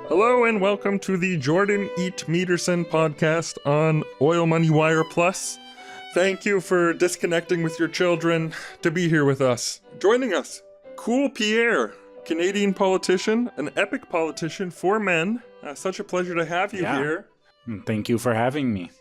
Hello and welcome to the Jordan Eat Peterson podcast on Oil Money Wire Plus. Thank you for disconnecting with your children to be here with us. Joining us, Cool Pierre, Canadian politician, an epic politician for men. Such a pleasure to have you here. Thank you for having me.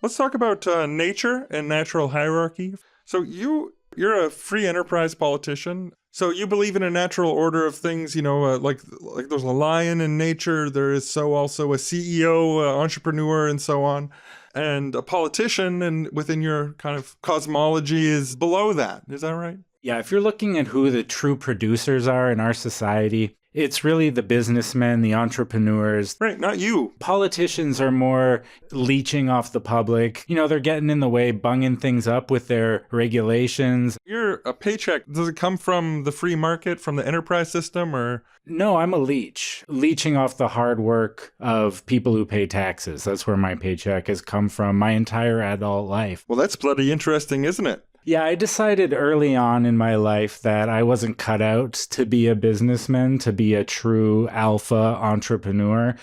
Let's talk about nature and natural hierarchy. So you're a free enterprise politician. So you believe in a natural order of things, like there's a lion in nature, there is also a CEO, entrepreneur, and so on. And a politician, and within your kind of cosmology, is below that. Is that right? Yeah, if you're looking at who the true producers are in our society, it's really the businessmen, the entrepreneurs. Right, not you. Politicians are more leeching off the public. They're getting in the way, bunging things up with their regulations. You're a paycheck. Does it come from the free market, from the enterprise system, or? No, I'm a leech. Leeching off the hard work of people who pay taxes. That's where my paycheck has come from my entire adult life. Well, that's bloody interesting, isn't it? Yeah, I decided early on in my life that I wasn't cut out to be a businessman, to be a true alpha entrepreneur.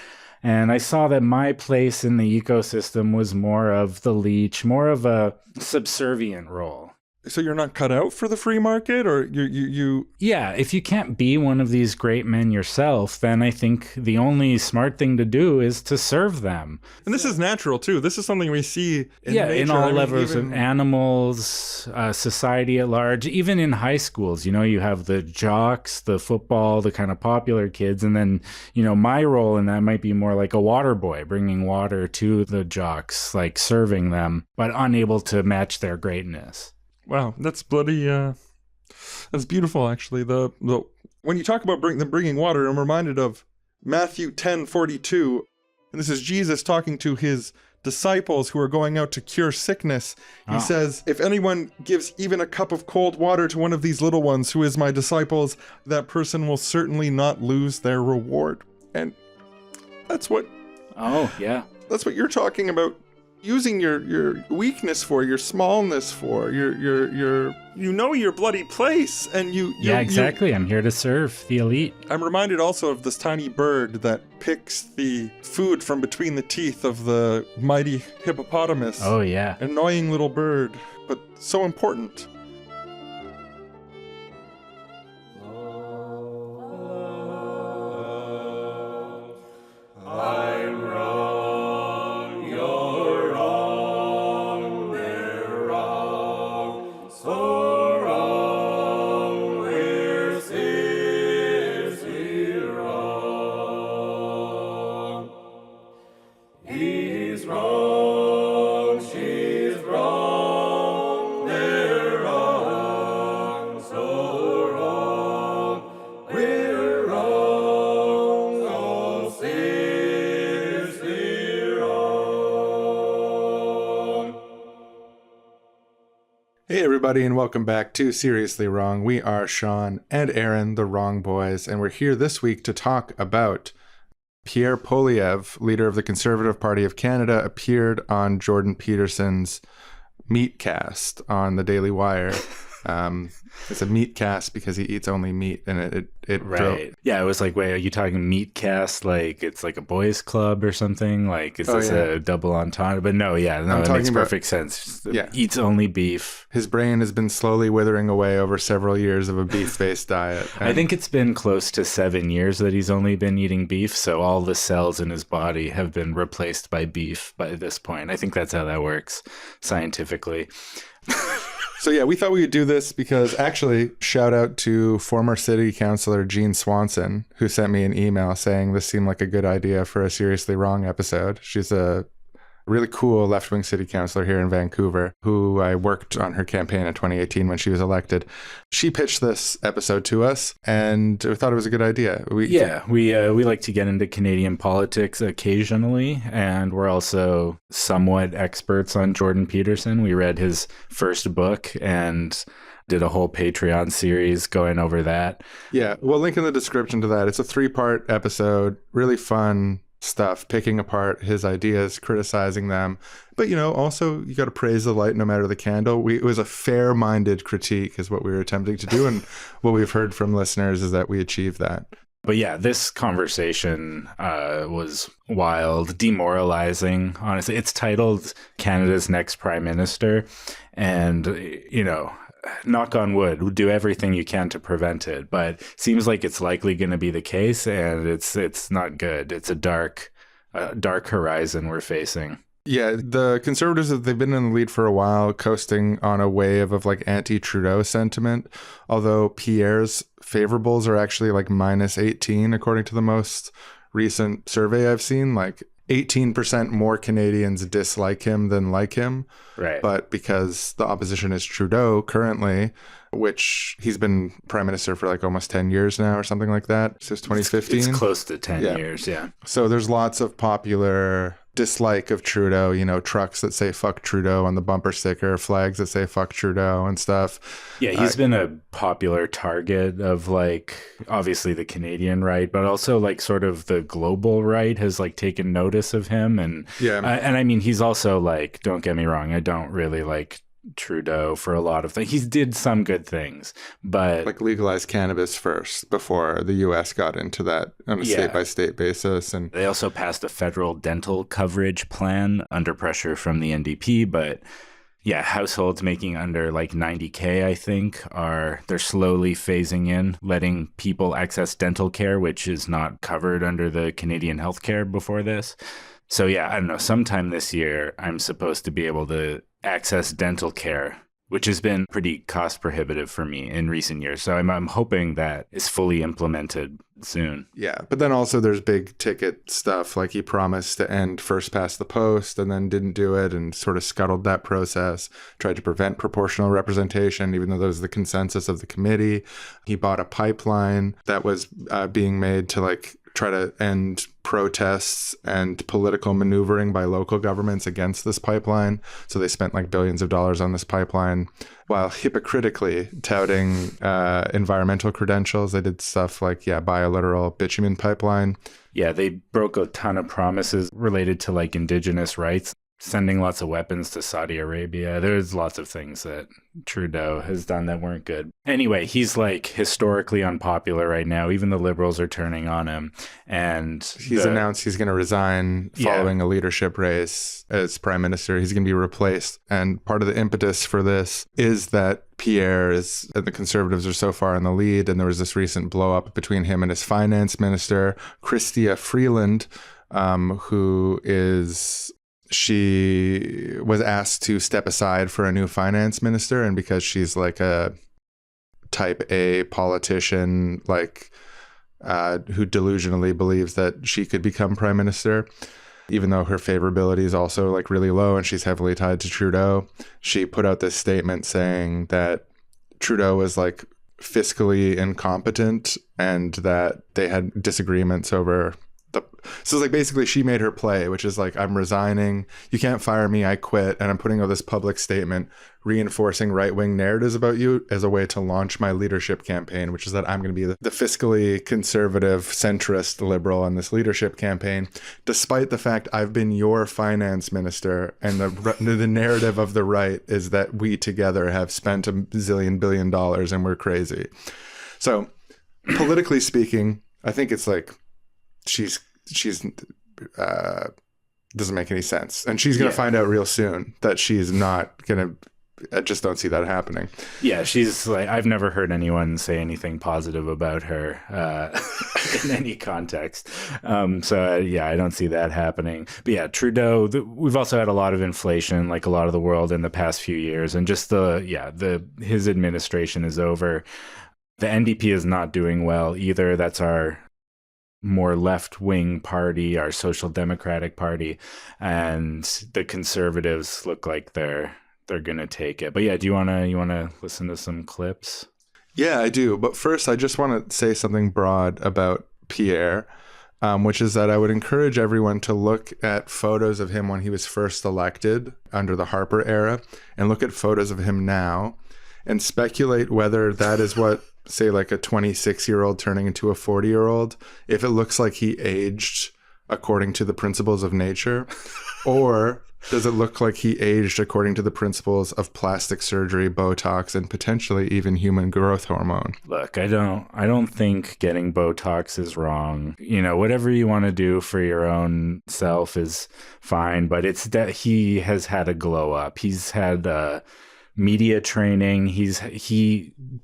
And I saw that my place in the ecosystem was more of the leech, more of a subservient role. So you're not cut out for the free market, or you? Yeah, if you can't be one of these great men yourself, then I think the only smart thing to do is to serve them. And this is natural too. This is something we see in nature. In all levels of animals, society at large, even in high schools. You have the jocks, the football, the kind of popular kids, and then my role in that might be more like a water boy, bringing water to the jocks, like serving them, but unable to match their greatness. Wow, that's bloody, that's beautiful, actually. The when you talk about bringing water, I'm reminded of Matthew 10:42, and this is Jesus talking to his disciples who are going out to cure sickness. He says, if anyone gives even a cup of cold water to one of these little ones who is my disciples, that person will certainly not lose their reward. And that's what... Oh, yeah. That's what you're talking about. Using your weakness for, your smallness for, your bloody place, and you... Yeah, exactly. I'm here to serve the elite. I'm reminded also of this tiny bird that picks the food from between the teeth of the mighty hippopotamus. Oh, yeah. Annoying little bird, but so important. Hey everybody, and welcome back to Seriously Wrong. We are Sean and Aaron, the Wrong Boys, and we're here this week to talk about Pierre Poilievre, leader of the Conservative Party of Canada, appeared on Jordan Peterson's Meatcast on the Daily Wire. It's a meat cast because he eats only meat, and it right. Yeah, it was like, wait, are you talking meat cast? Like it's like a boys' club or something? Like is this a double entendre? But no, it makes perfect sense. Yeah, eats only beef. His brain has been slowly withering away over several years of a beef-based diet. I think it's been close to 7 years that he's only been eating beef, so all the cells in his body have been replaced by beef by this point. I think that's how that works scientifically. So yeah, we thought we would do this because actually, shout out to former city councilor Jean Swanson, who sent me an email saying this seemed like a good idea for a Seriously Wrong episode. She's a really cool left-wing city councilor here in Vancouver, who I worked on her campaign in 2018 when she was elected. She pitched this episode to us, and we thought it was a good idea. We like to get into Canadian politics occasionally, and we're also somewhat experts on Jordan Peterson. We read his first book and did a whole Patreon series going over that. Yeah, we'll link in the description to that. It's a 3-part episode, really fun stuff, picking apart his ideas, criticizing them. But, also you got to praise the light no matter the candle. It was a fair-minded critique is what we were attempting to do. And what we've heard from listeners is that we achieved that. But yeah, this conversation was wild, demoralizing, honestly. It's titled Canada's Next Prime Minister. And, knock on wood, we'll do everything you can to prevent it. But seems like it's likely going to be the case, and it's not good. It's a dark horizon we're facing. Yeah, the Conservatives, they've been in the lead for a while, coasting on a wave of like anti-Trudeau sentiment, although Pierre's favorables are actually like minus 18, according to the most recent survey I've seen. Like 18% more Canadians dislike him than like him. Right. But because the opposition is Trudeau currently, which he's been prime minister for like almost 10 years now or something like that, since 2015. It's close to 10 years, yeah. So there's lots of popular dislike of Trudeau, trucks that say fuck Trudeau on the bumper sticker, flags that say fuck Trudeau and stuff. Yeah, he's been a popular target of like obviously the Canadian right, but also like sort of the global right has like taken notice of him. And and I mean, he's also like, don't get me wrong, I don't really like Trudeau for a lot of things. He did some good things, but like legalize cannabis first before the US got into that on a state by state basis. And they also passed a federal dental coverage plan under pressure from the NDP. But yeah, households making under like 90K, I think, they're slowly phasing in, letting people access dental care, which is not covered under the Canadian healthcare before this. So yeah, I don't know, sometime this year, I'm supposed to be able to access dental care, which has been pretty cost prohibitive for me in recent years. So I'm hoping that is fully implemented soon. Yeah, but then also there's big ticket stuff, like he promised to end first past the post and then didn't do it and sort of scuttled that process, tried to prevent proportional representation, even though that was the consensus of the committee. He bought a pipeline that was being made to like try to end protests and political maneuvering by local governments against this pipeline. So they spent like billions of dollars on this pipeline while hypocritically touting environmental credentials. They did stuff like, buy a literal bitumen pipeline. Yeah, they broke a ton of promises related to like indigenous rights, sending lots of weapons to Saudi Arabia. There's lots of things that Trudeau has done that weren't good. Anyway, he's like historically unpopular right now. Even the Liberals are turning on him. And he's announced he's going to resign following a leadership race as prime minister. He's going to be replaced. And part of the impetus for this is that Pierre and the Conservatives are so far in the lead. And there was this recent blow up between him and his finance minister, Chrystia Freeland, she was asked to step aside for a new finance minister, and because she's like a type A politician, like who delusionally believes that she could become prime minister, even though her favorability is also like really low and she's heavily tied to Trudeau, she put out this statement saying that Trudeau was like fiscally incompetent and that they had disagreements over so it's like basically she made her play, which is like, I'm resigning, you can't fire me, I quit, and I'm putting out this public statement reinforcing right-wing narratives about you as a way to launch my leadership campaign, which is that I'm going to be the fiscally conservative, centrist liberal in this leadership campaign, despite the fact I've been your finance minister, and the narrative of the right is that we together have spent $1 zillion billion and we're crazy. So politically speaking, I think it's like she's doesn't make any sense, and she's gonna find out real soon that she's not gonna. I just don't see that happening. Yeah, she's like, I've never heard anyone say anything positive about her in any context. So I don't see that happening. But yeah, Trudeau, we've also had a lot of inflation, like a lot of the world in the past few years, and just his administration is over. The NDP is not doing well either. That's our more left-wing party, our Social Democratic Party, and the Conservatives look like they're going to take it. But yeah, do you want to listen to some clips? Yeah, I do. But first, I just want to say something broad about Pierre, which is that I would encourage everyone to look at photos of him when he was first elected under the Harper era and look at photos of him now and speculate whether that is what, say, like a 26-year-old turning into a 40-year-old, if it looks like he aged according to the principles of nature, or Does it look like he aged according to the principles of plastic surgery, Botox, and potentially even human growth hormone? Look, I don't think getting Botox is wrong. You know, whatever you want to do for your own self is fine, but it's that he has had a glow up. He's had media training.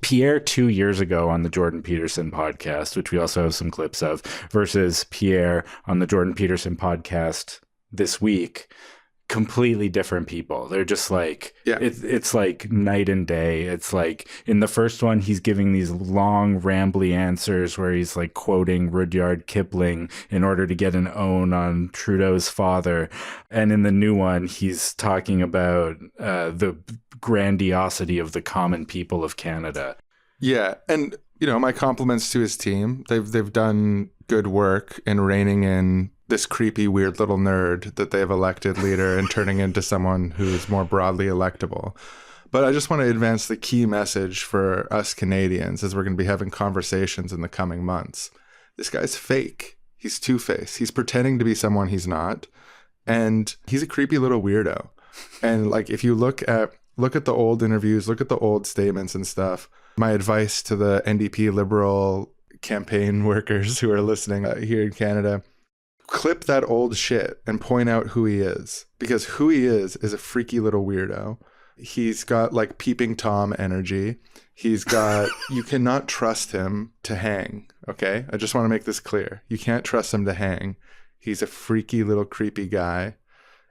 Pierre 2 years ago on the Jordan Peterson podcast, which we also have some clips of, versus Pierre on the Jordan Peterson podcast this week, completely different people. They're just like, it's like night and day. It's like in the first one, he's giving these long, rambly answers where he's like quoting Rudyard Kipling in order to get an own on Trudeau's father. And in the new one, he's talking about the grandiosity of the common people of Canada. Yeah. And, you know, my compliments to his team. They've done good work in reining in this creepy, weird little nerd that they have elected leader and turning into someone who's more broadly electable. But I just want to advance the key message for us Canadians as we're going to be having conversations in the coming months. This guy's fake. He's two-faced. He's pretending to be someone he's not. And he's a creepy little weirdo. And like, if you look at the old interviews, look at the old statements and stuff. My advice to the NDP Liberal campaign workers who are listening here in Canada, clip that old shit and point out who he is, because who he is a freaky little weirdo. He's got like peeping Tom energy. He's got, you cannot trust him to hang. Okay. I just want to make this clear. You can't trust him to hang. He's a freaky little creepy guy.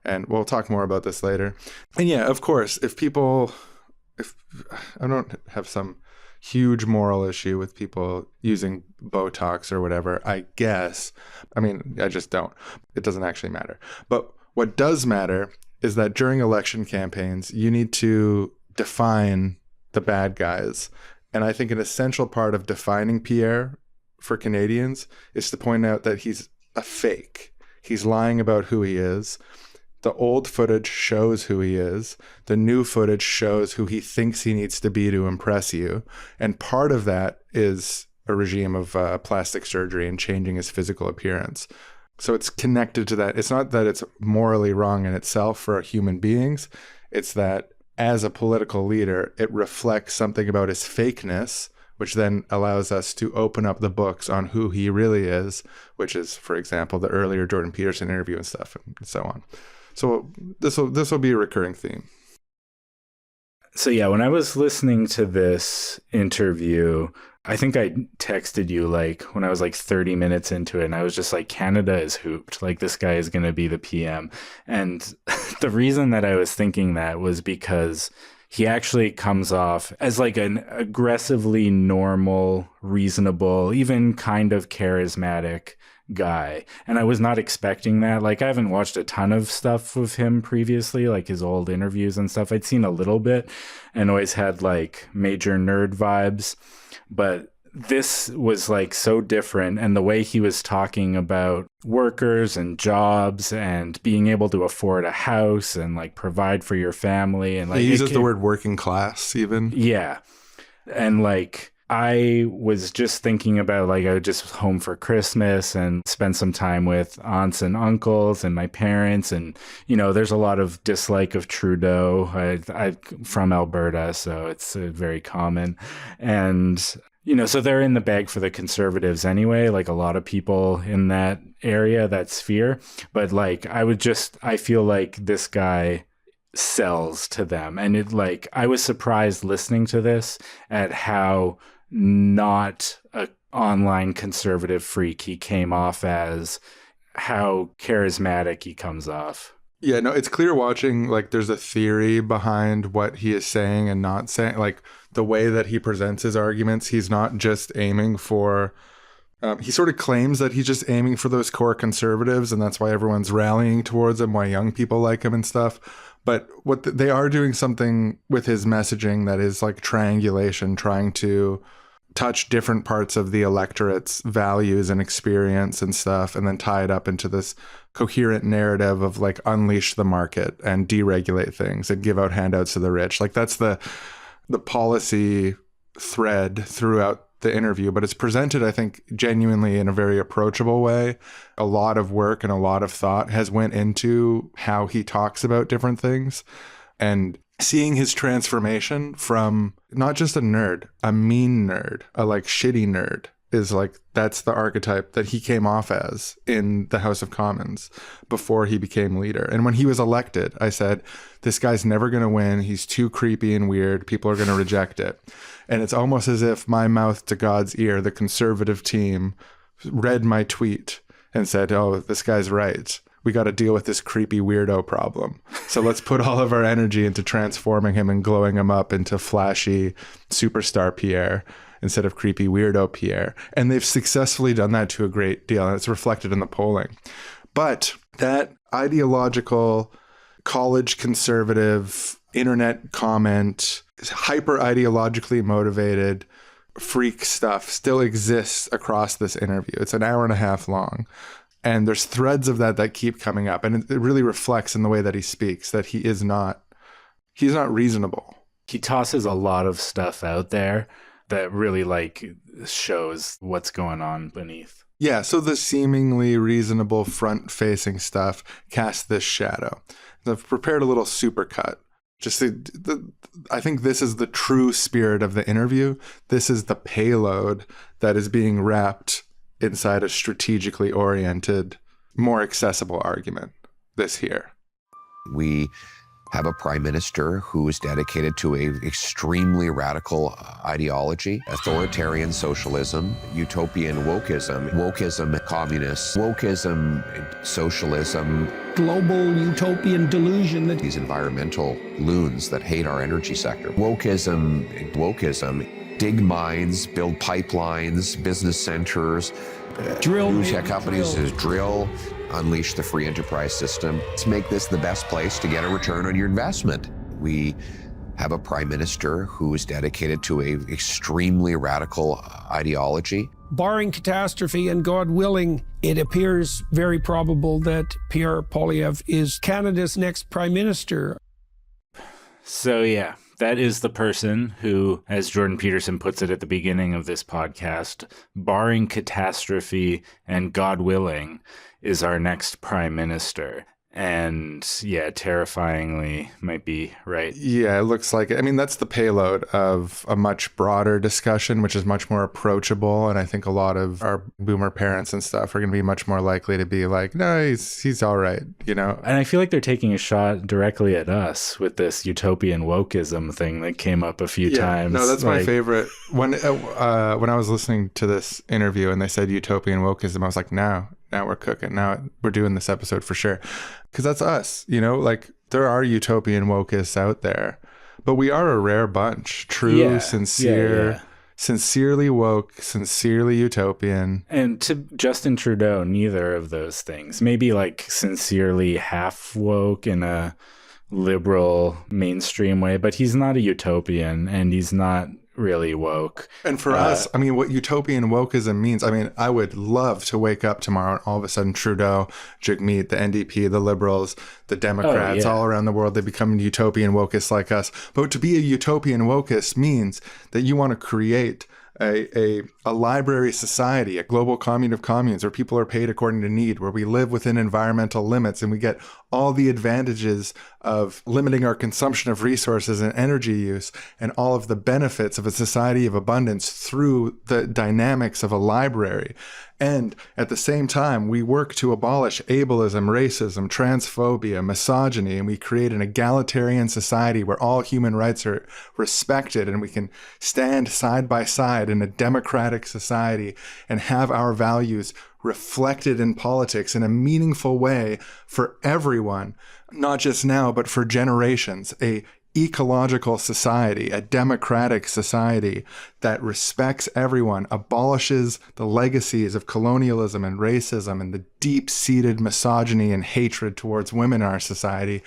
And we'll talk more about this later. And yeah, of course, if I don't have some huge moral issue with people using Botox or whatever, I guess. I mean, I just don't. It doesn't actually matter. But what does matter is that during election campaigns, you need to define the bad guys. And I think an essential part of defining Pierre for Canadians is to point out that he's a fake. He's lying about who he is. The old footage shows who he is. The new footage shows who he thinks he needs to be to impress you. And part of that is a regime of plastic surgery and changing his physical appearance. So it's connected to that. It's not that it's morally wrong in itself for human beings. It's that as a political leader, it reflects something about his fakeness, which then allows us to open up the books on who he really is, which is, for example, the earlier Jordan Peterson interview and stuff and so on. So this will be a recurring theme. So yeah, when I was listening to this interview, I think I texted you like when I was like 30 minutes into it, and I was just like, Canada is hooped. Like, this guy is going to be the PM. And the reason that I was thinking that was because he actually comes off as like an aggressively normal, reasonable, even kind of charismatic guy. And I was not expecting that. Like, I haven't watched a ton of stuff with him previously, like his old interviews and stuff. I'd seen a little bit and always had like major nerd vibes. But this was like so different. And the way he was talking about workers and jobs and being able to afford a house and like provide for your family. And like, he uses the word working class even. Yeah. And like, I was just thinking about like, I was just home for Christmas and spend some time with aunts and uncles and my parents. And, you know, there's a lot of dislike of Trudeau. I'm from Alberta, so it's very common. And, you know, so they're in the bag for the Conservatives anyway, like a lot of people in that area, that sphere. But like, I feel like this guy sells to them. And it like, I was surprised listening to this at how not a online conservative freak he came off as, how charismatic he comes off. Yeah, no, it's clear watching, like, there's a theory behind what he is saying and not saying, like, the way that he presents his arguments. He's not just aiming for, he sort of claims that he's just aiming for those core conservatives, and that's why everyone's rallying towards him, why young people like him and stuff. But they are doing something with his messaging that is like triangulation, trying to touch different parts of the electorate's values and experience and stuff, and then tie it up into this coherent narrative of like unleash the market and deregulate things and give out handouts to the rich. Like, that's the policy thread throughout the interview, but it's presented, I think, genuinely in a very approachable way. A lot of work and a lot of thought has went into how he talks about different things. And seeing his transformation from not just a nerd, a mean nerd, a like shitty nerd, is like, that's the archetype that he came off as in the House of Commons before he became leader. And when he was elected, I said, this guy's never going to win. He's too creepy and weird. People are going to reject it. And it's almost as if my mouth to God's ear, the conservative team, read my tweet and said, oh, this guy's right. We got to deal with this creepy weirdo problem. So let's put all of our energy into transforming him and glowing him up into flashy superstar Pierre instead of creepy weirdo Pierre. And they've successfully done that to a great deal, and it's reflected in the polling. But that ideological, college conservative, internet comment, hyper ideologically motivated freak stuff still exists across this interview. It's an hour and a half long. And there's threads of that keep coming up. And it really reflects in the way that he speaks that he's not reasonable. He tosses a lot of stuff out there that really like shows what's going on beneath. Yeah, so the seemingly reasonable front-facing stuff casts this shadow. I've prepared a little supercut. Just I think this is the true spirit of the interview. This is the payload that is being wrapped inside a strategically oriented, more accessible argument. This here. We have a prime minister who is dedicated to a extremely radical ideology, authoritarian socialism, utopian wokeism, communists, wokeism, socialism, global utopian delusion that these environmental loons that hate our energy sector. Wokeism, dig mines, build pipelines, business centers, drill tech companies drill, unleash the free enterprise system. Let's make this the best place to get a return on your investment. We have a prime minister who is dedicated to a extremely radical ideology. Barring catastrophe and God willing, it appears very probable that Pierre Poilievre is Canada's next prime minister. So yeah, that is the person who, as Jordan Peterson puts it at the beginning of this podcast, barring catastrophe and God willing, is our next prime minister. And yeah, terrifyingly might be right. Yeah, it looks like it. I mean, that's the payload of a much broader discussion, which is much more approachable. And I think a lot of our boomer parents and stuff are going to be much more likely to be like, no, he's all right, you know? And I feel like they're taking a shot directly at us with this utopian wokeism thing that came up a few times. No, that's my favorite. When I was listening to this interview and they said utopian wokeism, I was like, now we're cooking. Now we're doing this episode for sure. Because that's us, you know, like there are utopian wokeists out there, but we are a rare bunch. True, sincere, sincerely woke, sincerely utopian. And to Justin Trudeau, neither of those things. Maybe like sincerely half woke in a liberal mainstream way, but he's not a utopian and he's not really woke. And for us, I mean, what utopian wokeism means, I mean, I would love to wake up tomorrow and all of a sudden Trudeau, Jagmeet, the NDP, the Liberals, the Democrats, all around the world, they become utopian wokeists like us. But to be a utopian wokist means that you want to create a library society, a global commune of communes where people are paid according to need, where we live within environmental limits and we get all the advantages of limiting our consumption of resources and energy use and all of the benefits of a society of abundance through the dynamics of a library. And at the same time, we work to abolish ableism, racism, transphobia, misogyny, and we create an egalitarian society where all human rights are respected and we can stand side by side in a democratic society and have our values reflected in politics in a meaningful way for everyone, not just now, but for generations. A ecological society, a democratic society that respects everyone, abolishes the legacies of colonialism and racism and the deep-seated misogyny and hatred towards women in our society,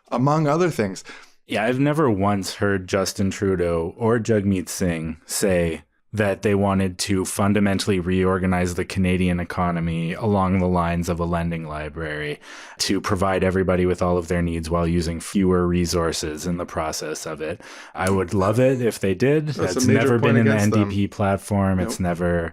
among other things. Yeah, I've never once heard Justin Trudeau or Jagmeet Singh say that they wanted to fundamentally reorganize the Canadian economy along the lines of a lending library to provide everybody with all of their needs while using fewer resources in the process of it. I would love it if they did. That's never been in the NDP platform. Nope.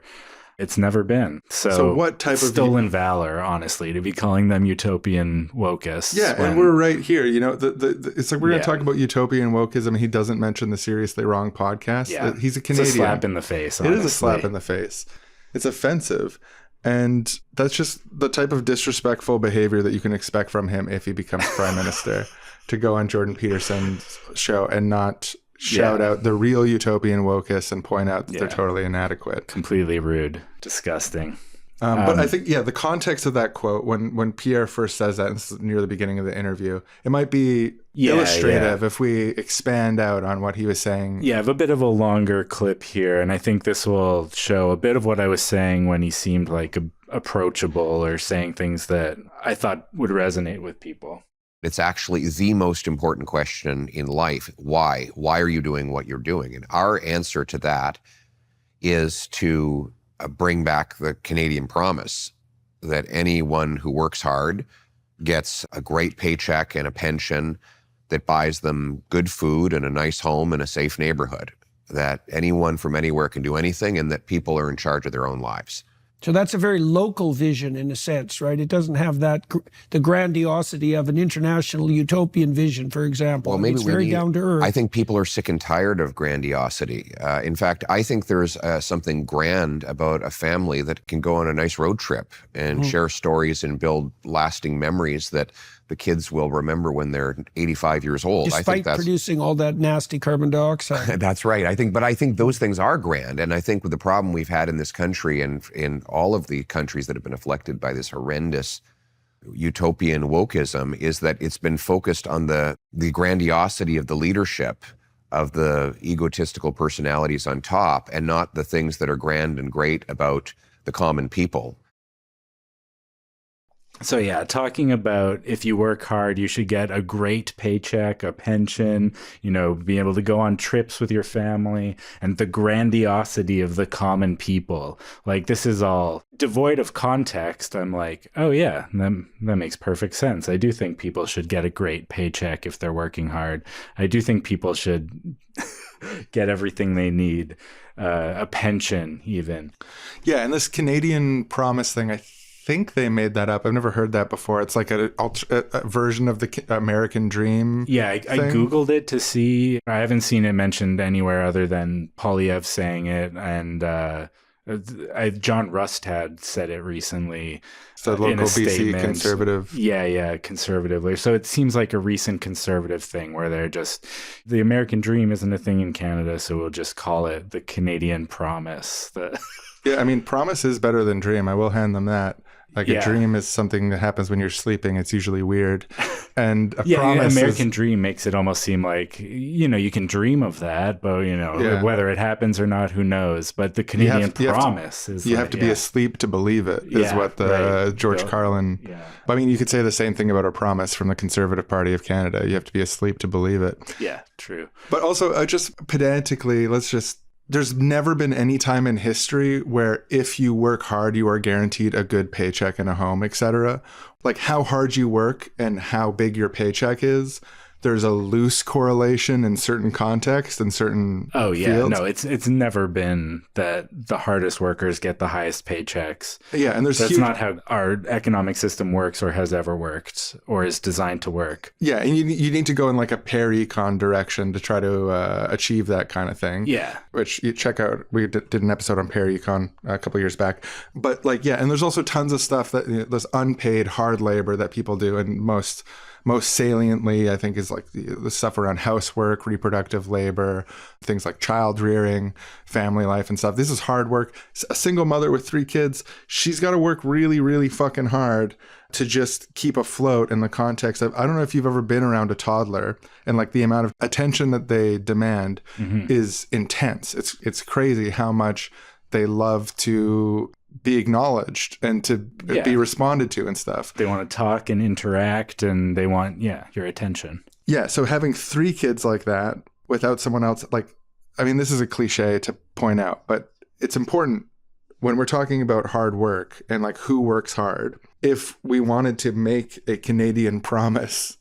It's never been. So what type of stolen valor, honestly, to be calling them utopian wokeists. Yeah, and we're right here. You know, it's like we're going to talk about utopian wokeism. He doesn't mention the Seriously Wrong podcast. Yeah, he's a Canadian. It's a slap in the face. Honestly. It is a slap in the face. It's offensive. And that's just the type of disrespectful behavior that you can expect from him if he becomes prime minister, to go on Jordan Peterson's show and not shout out the real utopian wokeists and point out that they're totally inadequate. Completely rude. Disgusting. But I think, the context of that quote, when Pierre first says that, and this is near the beginning of the interview, it might be illustrative if we expand out on what he was saying. Yeah, I have a bit of a longer clip here, and I think this will show a bit of what I was saying when he seemed like approachable or saying things that I thought would resonate with people. It's actually the most important question in life. Why? Why are you doing what you're doing? And our answer to that is to bring back the Canadian promise that anyone who works hard gets a great paycheck and a pension that buys them good food and a nice home and a safe neighborhood, that anyone from anywhere can do anything, and that people are in charge of their own lives. So that's a very local vision in a sense, right? It doesn't have the grandiosity of an international utopian vision, for example. Well, maybe it's very down to earth. I think people are sick and tired of grandiosity. In fact, I think there's something grand about a family that can go on a nice road trip and share stories and build lasting memories that the kids will remember when they're 85 years old. Despite I think that's producing all that nasty carbon dioxide. That's right. I think those things are grand. And I think with the problem we've had in this country and in all of the countries that have been afflicted by this horrendous utopian wokeism is that it's been focused on the grandiosity of the leadership, of the egotistical personalities on top, and not the things that are grand and great about the common people. So yeah, talking about if you work hard, you should get a great paycheck, a pension, be able to go on trips with your family, and the grandiosity of the common people. Like, this is all devoid of context. I'm like, oh yeah, that makes perfect sense. I do think people should get a great paycheck if they're working hard. I do think people should get everything they need, a pension even. Yeah, and this Canadian promise thing, I think they made that up. I've never heard that before. It's like a version of the American Dream. Yeah, I Googled it to see. I haven't seen it mentioned anywhere other than Poilievre saying it, and John Rustad said it recently. The local BC conservative. Yeah, conservatively. So it seems like a recent conservative thing where they're just, the American Dream isn't a thing in Canada, so we'll just call it the Canadian Promise. Yeah, I mean, promise is better than dream. I will hand them that. Like, a dream is something that happens when you're sleeping. It's usually weird. And a promise American Dream makes it almost seem like, you can dream of that, but, whether it happens or not, who knows? But the Canadian Promise is you have to be asleep to believe it, is what the George Carlin... Yeah. I mean, you could say the same thing about a promise from the Conservative Party of Canada. You have to be asleep to believe it. Yeah, true. But also, just pedantically, there's never been any time in history where if you work hard, you are guaranteed a good paycheck and a home, etc. Like, how hard you work and how big your paycheck is, there's a loose correlation in certain contexts and certain fields. No, it's never been that the hardest workers get the highest paychecks. Yeah, and that's not how our economic system works or has ever worked or is designed to work. Yeah, and you need to go in like a per-econ direction to try to achieve that kind of thing. Yeah. Which you check out, we did an episode on per-econ a couple years back. But and there's also tons of stuff that there's unpaid hard labor that people do, and most saliently, I think, is like the stuff around housework, reproductive labor, things like child rearing, family life and stuff. This is hard work. A single mother with 3 kids, she's got to work really, really fucking hard to just keep afloat in the context of, I don't know if you've ever been around a toddler, and like the amount of attention that they demand is intense. It's crazy how much they love to be acknowledged and to be responded to and stuff. They want to talk and interact, and they want your attention. Yeah, so having 3 kids like that without someone else, like, I mean, this is a cliche to point out, but it's important when we're talking about hard work and like who works hard. If we wanted to make a Canadian promise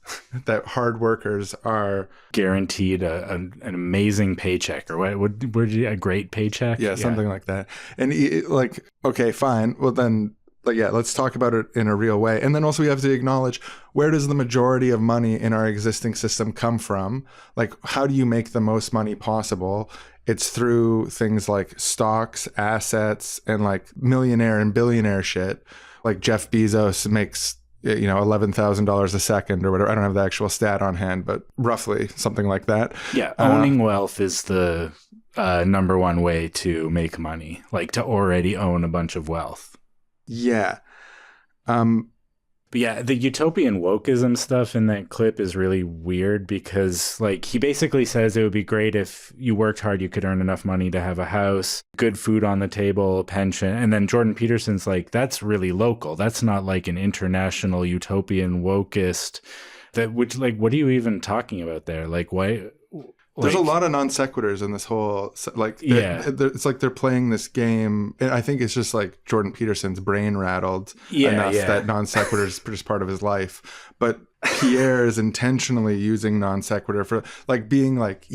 that hard workers are guaranteed an amazing paycheck, or what would you, a great paycheck? Yeah, something like that. And like, okay, fine. Well, then, like, yeah, let's talk about it in a real way. And then also we have to acknowledge, where does the majority of money in our existing system come from? Like, how do you make the most money possible? It's through things like stocks, assets, and like millionaire and billionaire shit. Like Jeff Bezos makes, $11,000 a second or whatever. I don't have the actual stat on hand, but roughly something like that. Yeah, owning wealth is the number one way to make money, like to already own a bunch of wealth. Yeah. But yeah, the utopian wokeism stuff in that clip is really weird because, like, he basically says it would be great if you worked hard, you could earn enough money to have a house, good food on the table, pension. And then Jordan Peterson's like, that's really local. That's not like an international utopian wokist. What are you even talking about there? Like, why? There's a lot of non sequiturs in this whole, like, it's like they're playing this game. And I think it's just like Jordan Peterson's brain rattled enough that non sequitur is just part of his life. But Pierre is intentionally using non sequitur for like being like,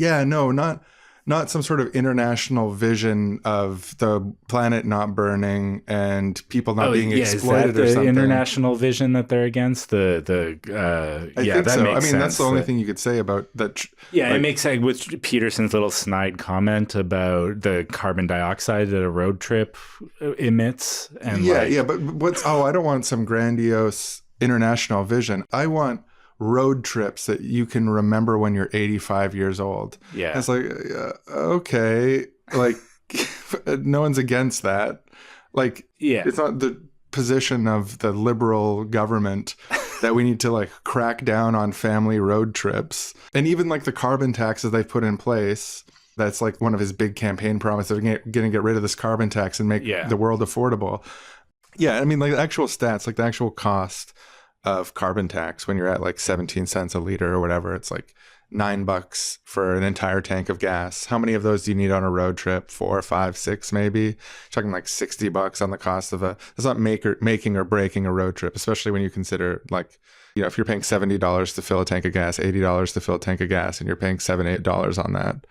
not some sort of international vision of the planet not burning and people not being exploited is that or something. The international vision that they're against? I think that so. Makes sense. That's the only thing you could say about that. Yeah, it makes sense with Peterson's little snide comment about the carbon dioxide that a road trip emits. And but I don't want some grandiose international vision. I want road trips that you can remember when you're 85 years old. Yeah. It's like, okay, like no one's against that. Like, it's not the position of the liberal government that we need to like crack down on family road trips. And even like the carbon taxes they've put in place, that's like one of his big campaign promises. They're going to get rid of this carbon tax and make the world affordable. Yeah, I mean, like the actual stats, like the actual cost of carbon tax when you're at like 17 cents a liter or whatever, it's like $9 for an entire tank of gas. How many of those do you need on a road trip? 4, 5, 6 maybe? You're talking like $60 on the cost of it's not making or breaking a road trip, especially when you consider like, if you're paying $70 to fill a tank of gas, $80 to fill a tank of gas, and you're paying $7, $8 on that.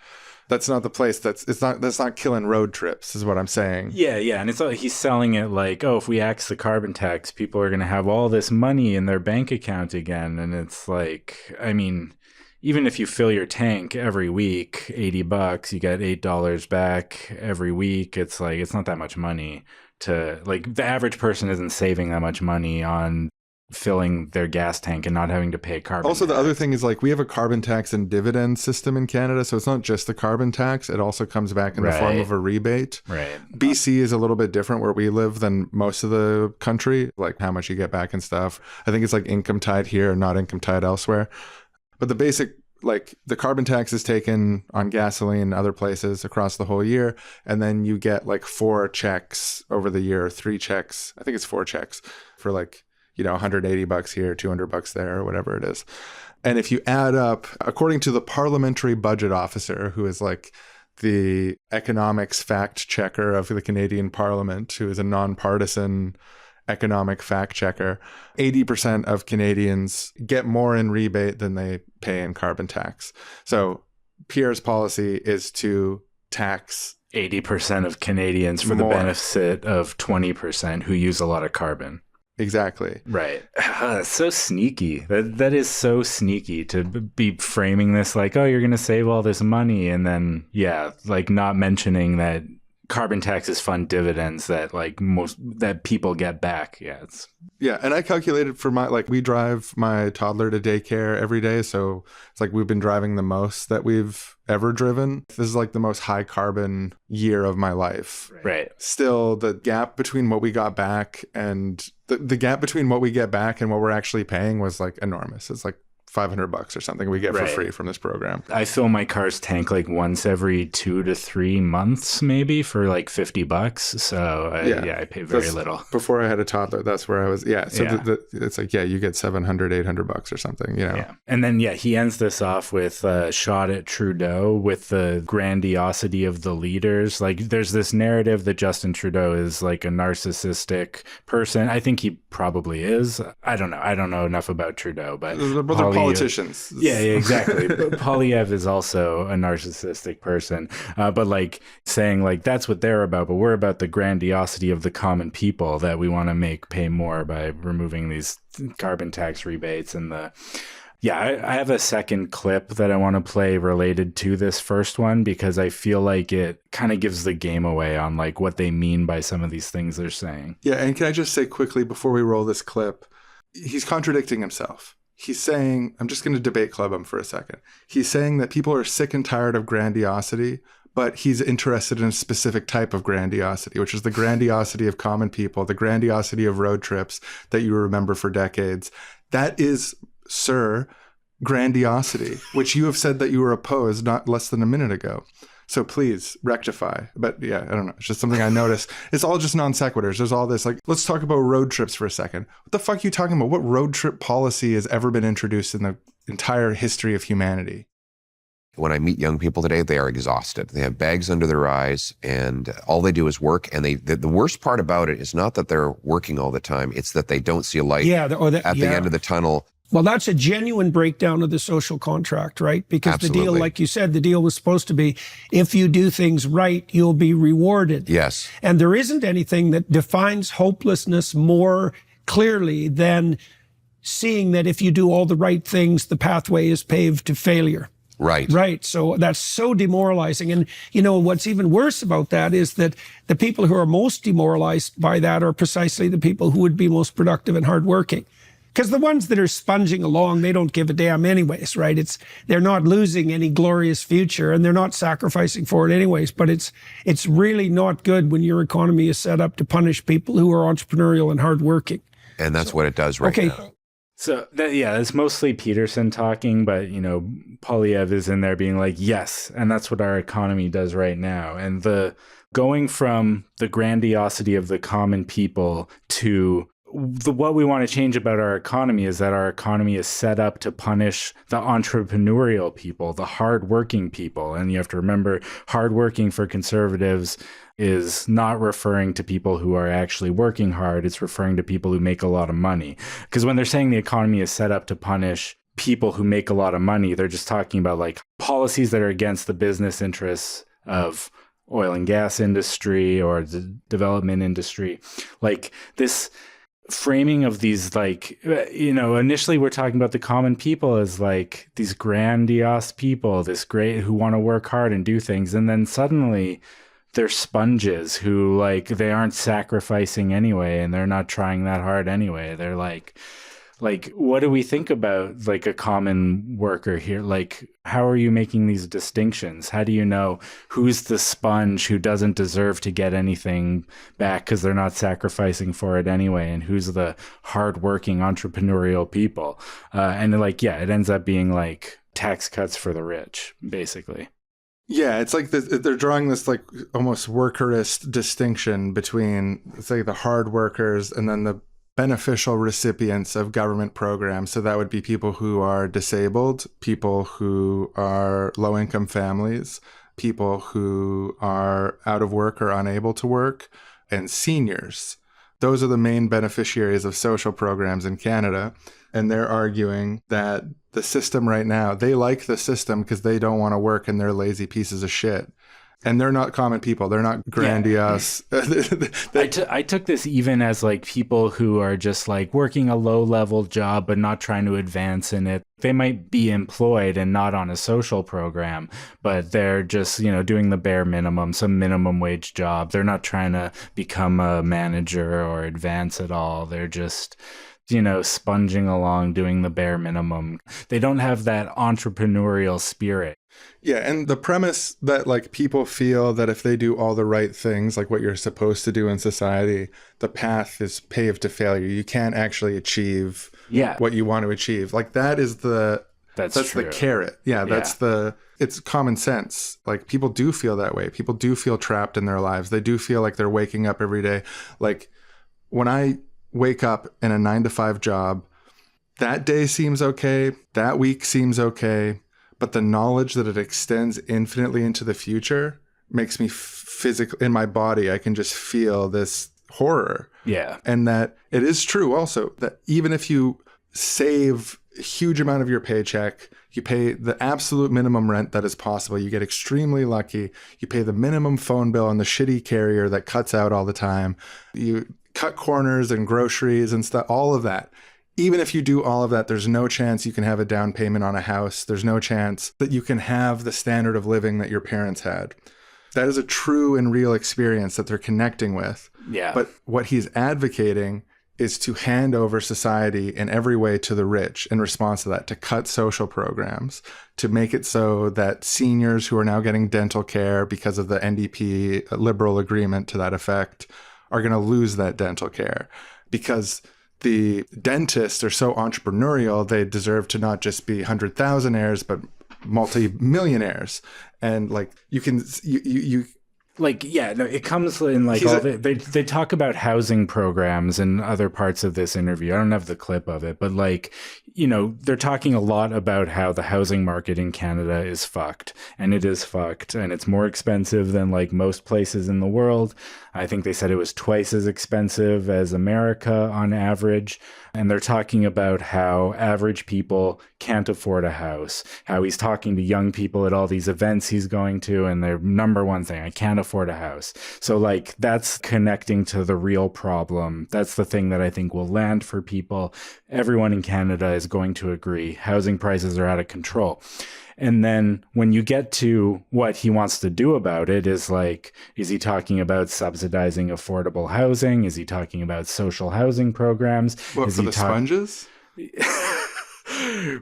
That's not the place. That's not killing road trips, is what I'm saying. Yeah, and it's like he's selling it like, oh, if we axe the carbon tax, people are going to have all this money in their bank account again. And it's like, I mean, even if you fill your tank every week, $80, you get $8 back every week. It's like, it's not that much money to, like, the average person isn't saving that much money on filling their gas tank and not having to pay carbon also tax. The other thing is like we have a carbon tax and dividend system in Canada, so it's not just the carbon tax, it also comes back in the form of a rebate. BC is a little bit different where we live than most of the country, like how much you get back and stuff. I think it's like income tied here and not income tied elsewhere. But the basic, like the carbon tax is taken on gasoline and other places across the whole year, and then you get like 4 checks over the year, 3 checks, I think it's 4 checks for like $180 here, $200 there, or whatever it is. And if you add up, according to the Parliamentary Budget Officer, who is like the economics fact checker of the Canadian Parliament, who is a nonpartisan economic fact checker, 80% of Canadians get more in rebate than they pay in carbon tax. So Pierre's policy is to tax 80% of Canadians for the benefit of 20% who use a lot of carbon. Exactly. Right. So sneaky. That is so sneaky to be framing this like, oh, you're going to save all this money. And then, like not mentioning that carbon taxes fund dividends that people get back. Yeah. And I calculated for we drive my toddler to daycare every day. So it's like we've been driving the most that we've ever driven. This is like the most high carbon year of my life. Right. Still, the gap between what we got back and the gap between what we get back and what we're actually paying was like enormous. It's like $500 or something we get for free from this program. I fill my car's tank like once every 2 to 3 months, maybe for like $50. So I pay very little. Before I had a toddler, that's where I was. Yeah. So it's like, you get $700, $800 or something, you know? Yeah. And then, he ends this off with a shot at Trudeau with the grandiosity of the leaders. Like there's this narrative that Justin Trudeau is like a narcissistic person. I think he probably is. I don't know. I don't know enough about Trudeau, but they're politicians. Yeah, exactly. Poilievre is also a narcissistic person, but like saying like that's what they're about, but we're about the grandiosity of the common people that we want to make pay more by removing these carbon tax rebates and the. Yeah, I have a second clip that I want to play related to this first one because I feel like it kind of gives the game away on like what they mean by some of these things they're saying. Yeah, and can I just say quickly before we roll this clip, he's contradicting himself. He's saying, I'm just going to debate club him for a second. He's saying that people are sick and tired of grandiosity, but he's interested in a specific type of grandiosity, which is the grandiosity of common people, the grandiosity of road trips that you remember for decades. That is, sir, grandiosity, which you have said that you were opposed not less than a minute ago. So please rectify. But yeah, I don't know. It's just something I noticed. It's all just non sequiturs. There's all this like, let's talk about road trips for a second. What the fuck are you talking about? What road trip policy has ever been introduced in the entire history of humanity? When I meet young people today, they are exhausted. They have bags under their eyes and all they do is work. And the worst part about it is not that they're working all the time. It's that they don't see a light at the end of the tunnel. Well, that's a genuine breakdown of the social contract, right? Because Absolutely. The deal, like you said, the deal was supposed to be, if you do things right, you'll be rewarded. Yes. And there isn't anything that defines hopelessness more clearly than seeing that if you do all the right things, the pathway is paved to failure. Right. Right. So that's so demoralizing. And, you know, what's even worse about that is that the people who are most demoralized by that are precisely the people who would be most productive and hardworking. Because the ones that are sponging along, they don't give a damn anyways, right? They're not losing any glorious future and they're not sacrificing for it anyways. But it's really not good when your economy is set up to punish people who are entrepreneurial and hardworking. And that's what it does right now. So it's mostly Peterson talking, but you know, Poilievre is in there being like, yes, and that's what our economy does right now. And the going from the grandiosity of the common people to what we want to change about our economy is that our economy is set up to punish the entrepreneurial people, the hardworking people. And you have to remember, hardworking for conservatives is not referring to people who are actually working hard. It's referring to people who make a lot of money. Because when they're saying the economy is set up to punish people who make a lot of money, they're just talking about like policies that are against the business interests of oil and gas industry or the development industry. Like this framing of these, like, you know, initially we're talking about the common people as like these grandiose people, this great who want to work hard and do things. And then suddenly they're sponges who like, they aren't sacrificing anyway. And they're not trying that hard anyway. They're like, what do we think about like a common worker here? Like, how are you making these distinctions? How do you know who's the sponge who doesn't deserve to get anything back because they're not sacrificing for it anyway? And who's the hardworking entrepreneurial people? And like, yeah, it ends up being like tax cuts for the rich, basically. Yeah, it's like they're drawing this like almost workerist distinction between, say, the hard workers and then the beneficial recipients of government programs. So that would be people who are disabled, people who are low-income families, people who are out of work or unable to work, and seniors. Those are the main beneficiaries of social programs in Canada. And they're arguing that the system right now, they like the system because they don't want to work and they're lazy pieces of shit. And they're not common people. They're not grandiose. Yeah. I took this even as like people who are just like working a low level job, but not trying to advance in it. They might be employed and not on a social program, but they're just, you know, doing the bare minimum, some minimum wage job. They're not trying to become a manager or advance at all. They're just, you know, sponging along, doing the bare minimum. They don't have that entrepreneurial spirit. Yeah, and the premise that like people feel that if they do all the right things, like what you're supposed to do in society, the path is paved to failure. You can't actually achieve what you want to achieve. Like that is that's true. the carrot. Yeah, it's common sense. Like people do feel that way. People do feel trapped in their lives. They do feel like they're waking up every day. Like when I wake up in a 9-to-5 job, that day seems okay. That week seems okay. But the knowledge that it extends infinitely into the future makes me physically, in my body, I can just feel this horror. Yeah. And that it is true also that even if you save a huge amount of your paycheck, you pay the absolute minimum rent that is possible, you get extremely lucky, you pay the minimum phone bill on the shitty carrier that cuts out all the time, you cut corners and groceries and stuff, all of that. Even if you do all of that, there's no chance you can have a down payment on a house. There's no chance that you can have the standard of living that your parents had. That is a true and real experience that they're connecting with. Yeah. But what he's advocating is to hand over society in every way to the rich in response to that, to cut social programs, to make it so that seniors who are now getting dental care because of the NDP liberal agreement to that effect are going to lose that dental care because the dentists are so entrepreneurial, they deserve to not just be 100,000aires, but multi-millionaires. And like you like, yeah, no, it comes in like they talk about housing programs in other parts of this interview. I don't have the clip of it, but like, you know, they're talking a lot about how the housing market in Canada is fucked, and it is fucked, and it's more expensive than like most places in the world. I think they said it was twice as expensive as America on average. And they're talking about how average people can't afford a house, how he's talking to young people at all these events he's going to, and their number one thing, I can't afford a house. So like that's connecting to the real problem. That's the thing that I think will land for people. Everyone in Canada is going to agree. Housing prices are out of control. And then when you get to what he wants to do about it is like, is he talking about subsidizing affordable housing? Is he talking about social housing programs? What, for the sponges?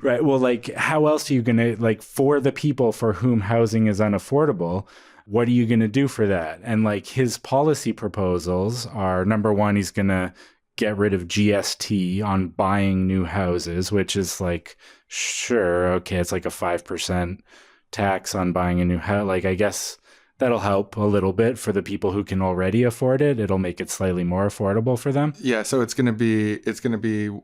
Right. Well, like, how else are you going to, like, for the people for whom housing is unaffordable, what are you going to do for that? And like his policy proposals are, number one, he's going to get rid of GST on buying new houses, which is like, sure, okay, it's like a 5% tax on buying a new house. Like, I guess that'll help a little bit for the people who can already afford it. It'll make it slightly more affordable for them. Yeah, so it's gonna be $1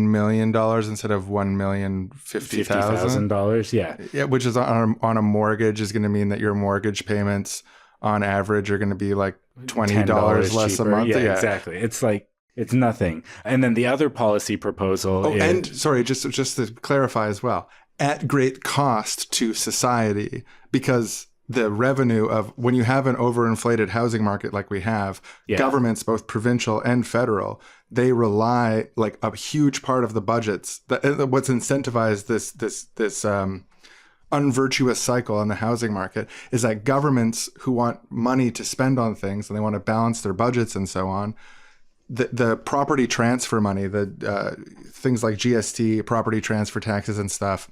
million instead of $1,050,000. Yeah, which is on a mortgage is gonna mean that your mortgage payments on average are gonna be like $20 less cheaper. A month. Yeah, exactly. It's like, it's nothing. And then the other policy proposal is... and sorry, just to clarify as well, at great cost to society, because the revenue of when you have an overinflated housing market like we have, governments, both provincial and federal, they rely like a huge part of the budgets. What's incentivized this unvirtuous cycle in the housing market is that governments who want money to spend on things and they want to balance their budgets and so on, the property transfer money, the things like GST, property transfer taxes and stuff,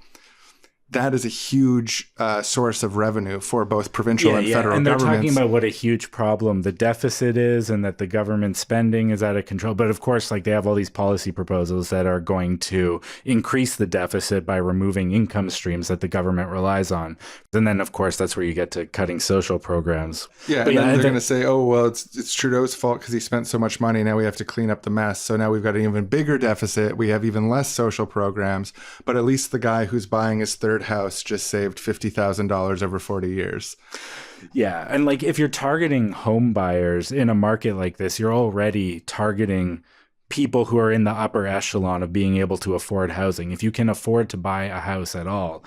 that is a huge source of revenue for both provincial and federal and they're governments. Talking about what a huge problem the deficit is and that the government spending is out of control. But of course, like they have all these policy proposals that are going to increase the deficit by removing income streams that the government relies on. And then, of course, that's where you get to cutting social programs. Yeah, and then they're going to say, oh, well, it's Trudeau's fault because he spent so much money. Now we have to clean up the mess. So now we've got an even bigger deficit. We have even less social programs. But at least the guy who's buying his third house just saved $50,000 over 40 years. Yeah. And like if you're targeting home buyers in a market like this, you're already targeting people who are in the upper echelon of being able to afford housing. If you can afford to buy a house at all,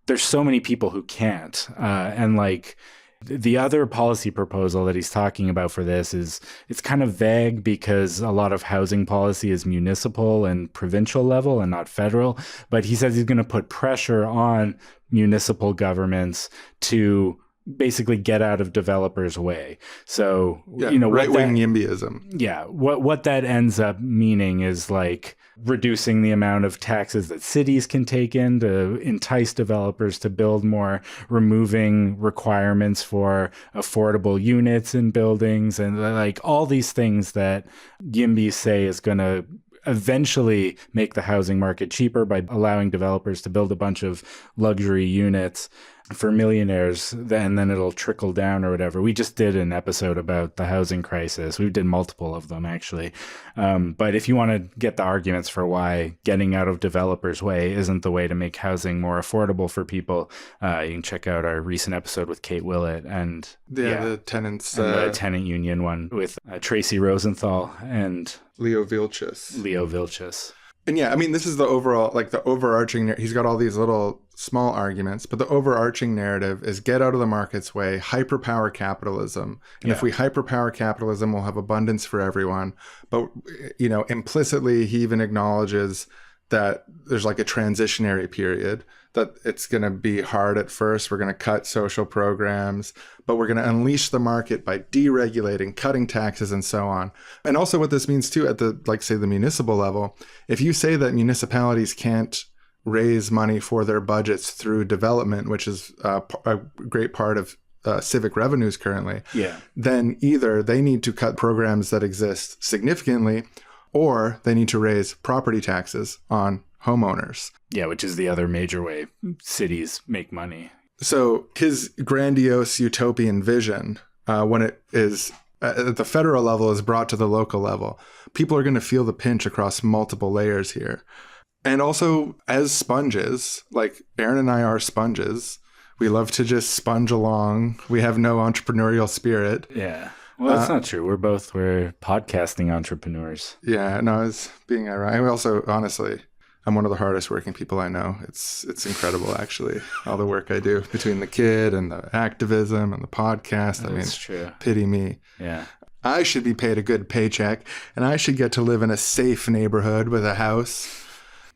there's so many people who can't. And like the other policy proposal that he's talking about for this is it's kind of vague because a lot of housing policy is municipal and provincial level and not federal. But he says he's going to put pressure on municipal governments to basically get out of developers' way. So, right-wing YIMBYism. Yeah. What that ends up meaning is like reducing the amount of taxes that cities can take in to entice developers to build more, removing requirements for affordable units in buildings, and like all these things that YIMBYs say is going to eventually make the housing market cheaper by allowing developers to build a bunch of luxury units for millionaires, and then it'll trickle down or whatever. We just did an episode about the housing crisis. We did multiple of them, actually. But if you want to get the arguments for why getting out of developers' way isn't the way to make housing more affordable for people, you can check out our recent episode with Kate Willett and the tenants, and the tenant union one with Tracy Rosenthal and Leo Vilches. And yeah, I mean, this is the overall, like the overarching, he's got all these little small arguments, but the overarching narrative is get out of the market's way, hyperpower capitalism. And if we hyperpower capitalism, we'll have abundance for everyone. But, implicitly, he even acknowledges that there's like a transitionary period, that it's going to be hard at first. We're going to cut social programs, but we're going to unleash the market by deregulating, cutting taxes, and so on. And also what this means too at the, like, say, the municipal level, if you say that municipalities can't raise money for their budgets through development, which is a great part of civic revenues currently, then either they need to cut programs that exist significantly, or they need to raise property taxes on homeowners. Yeah, which is the other major way cities make money. So his grandiose utopian vision, when it is at the federal level, is brought to the local level, people are going to feel the pinch across multiple layers here. And also, as sponges, like Aaron and I are sponges, we love to just sponge along. We have no entrepreneurial spirit. Yeah. Well, that's not true. We're podcasting entrepreneurs. Yeah, no, I was being ironic. I also, honestly, I'm one of the hardest working people I know. It's incredible, actually, all the work I do between the kid and the activism and the podcast. That's true. Pity me. Yeah. I should be paid a good paycheck, and I should get to live in a safe neighborhood with a house.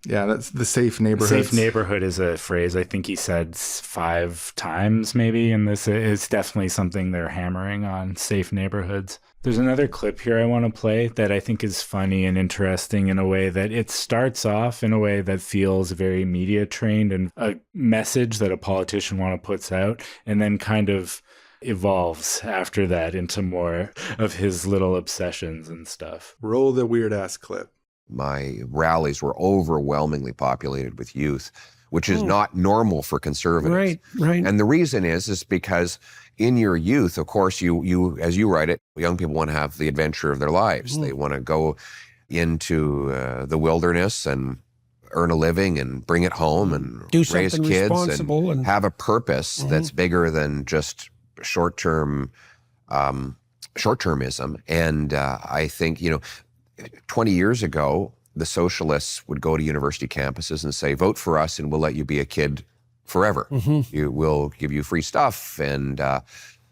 Yeah, that's the safe neighborhood. Safe neighborhood is a phrase I think he said 5 times maybe, and this is definitely something they're hammering on, safe neighborhoods. There's another clip here I want to play that I think is funny and interesting in a way that it starts off in a way that feels very media trained and a message that a politician puts out, and then kind of evolves after that into more of his little obsessions and stuff. Roll the weird ass clip. My rallies were overwhelmingly populated with youth, which is not normal for conservatives. Right. And the reason is because in your youth, of course, you as you write it, young people want to have the adventure of their lives. They want to go into the wilderness and earn a living and bring it home and do raise something kids responsible and have a purpose that's bigger than just short-termism. And I think, 20 years ago, the socialists would go to university campuses and say, vote for us and we'll let you be a kid forever. We'll give you free stuff and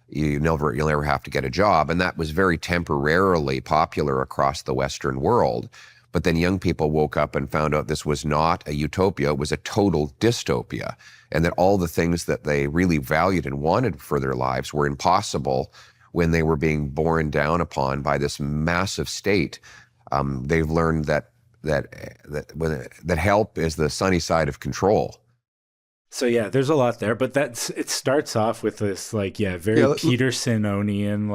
you'll never have to get a job. And that was very temporarily popular across the Western world. But then young people woke up and found out this was not a utopia, it was a total dystopia. And that all the things that they really valued and wanted for their lives were impossible when they were being borne down upon by this massive state. They've learned that help is the sunny side of control. So yeah, there's a lot there, but it starts off with this very Petersonian,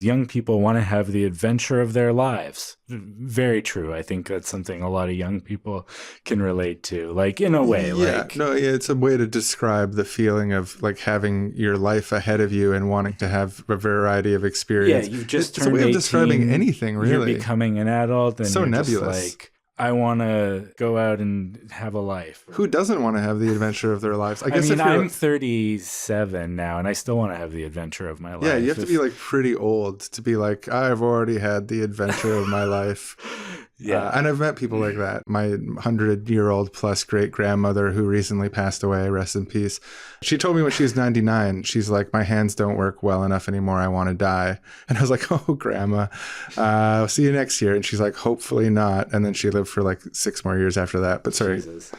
young people want to have the adventure of their lives. Very true. I think that's something a lot of young people can relate to, in a way. It's a way to describe the feeling of having your life ahead of you and wanting to have a variety of experience. Yeah, you've just it's turned 18. It's a way of describing anything, really. You're becoming an adult, and so you're nebulous. Just I want to go out and have a life. Who doesn't want to have the adventure of their lives? I guess I'm 37 now, and I still want to have the adventure of my life. Yeah, you have to be pretty old to be I've already had the adventure of my life. Yeah. And I've met people like that. My 100-year-old plus great-grandmother who recently passed away, rest in peace. She told me when she was 99, she's like, my hands don't work well enough anymore. I want to die. And I was like, oh, grandma, I'll see you next year. And she's like, hopefully not. And then she lived for 6 more years after that. But sorry. Jesus.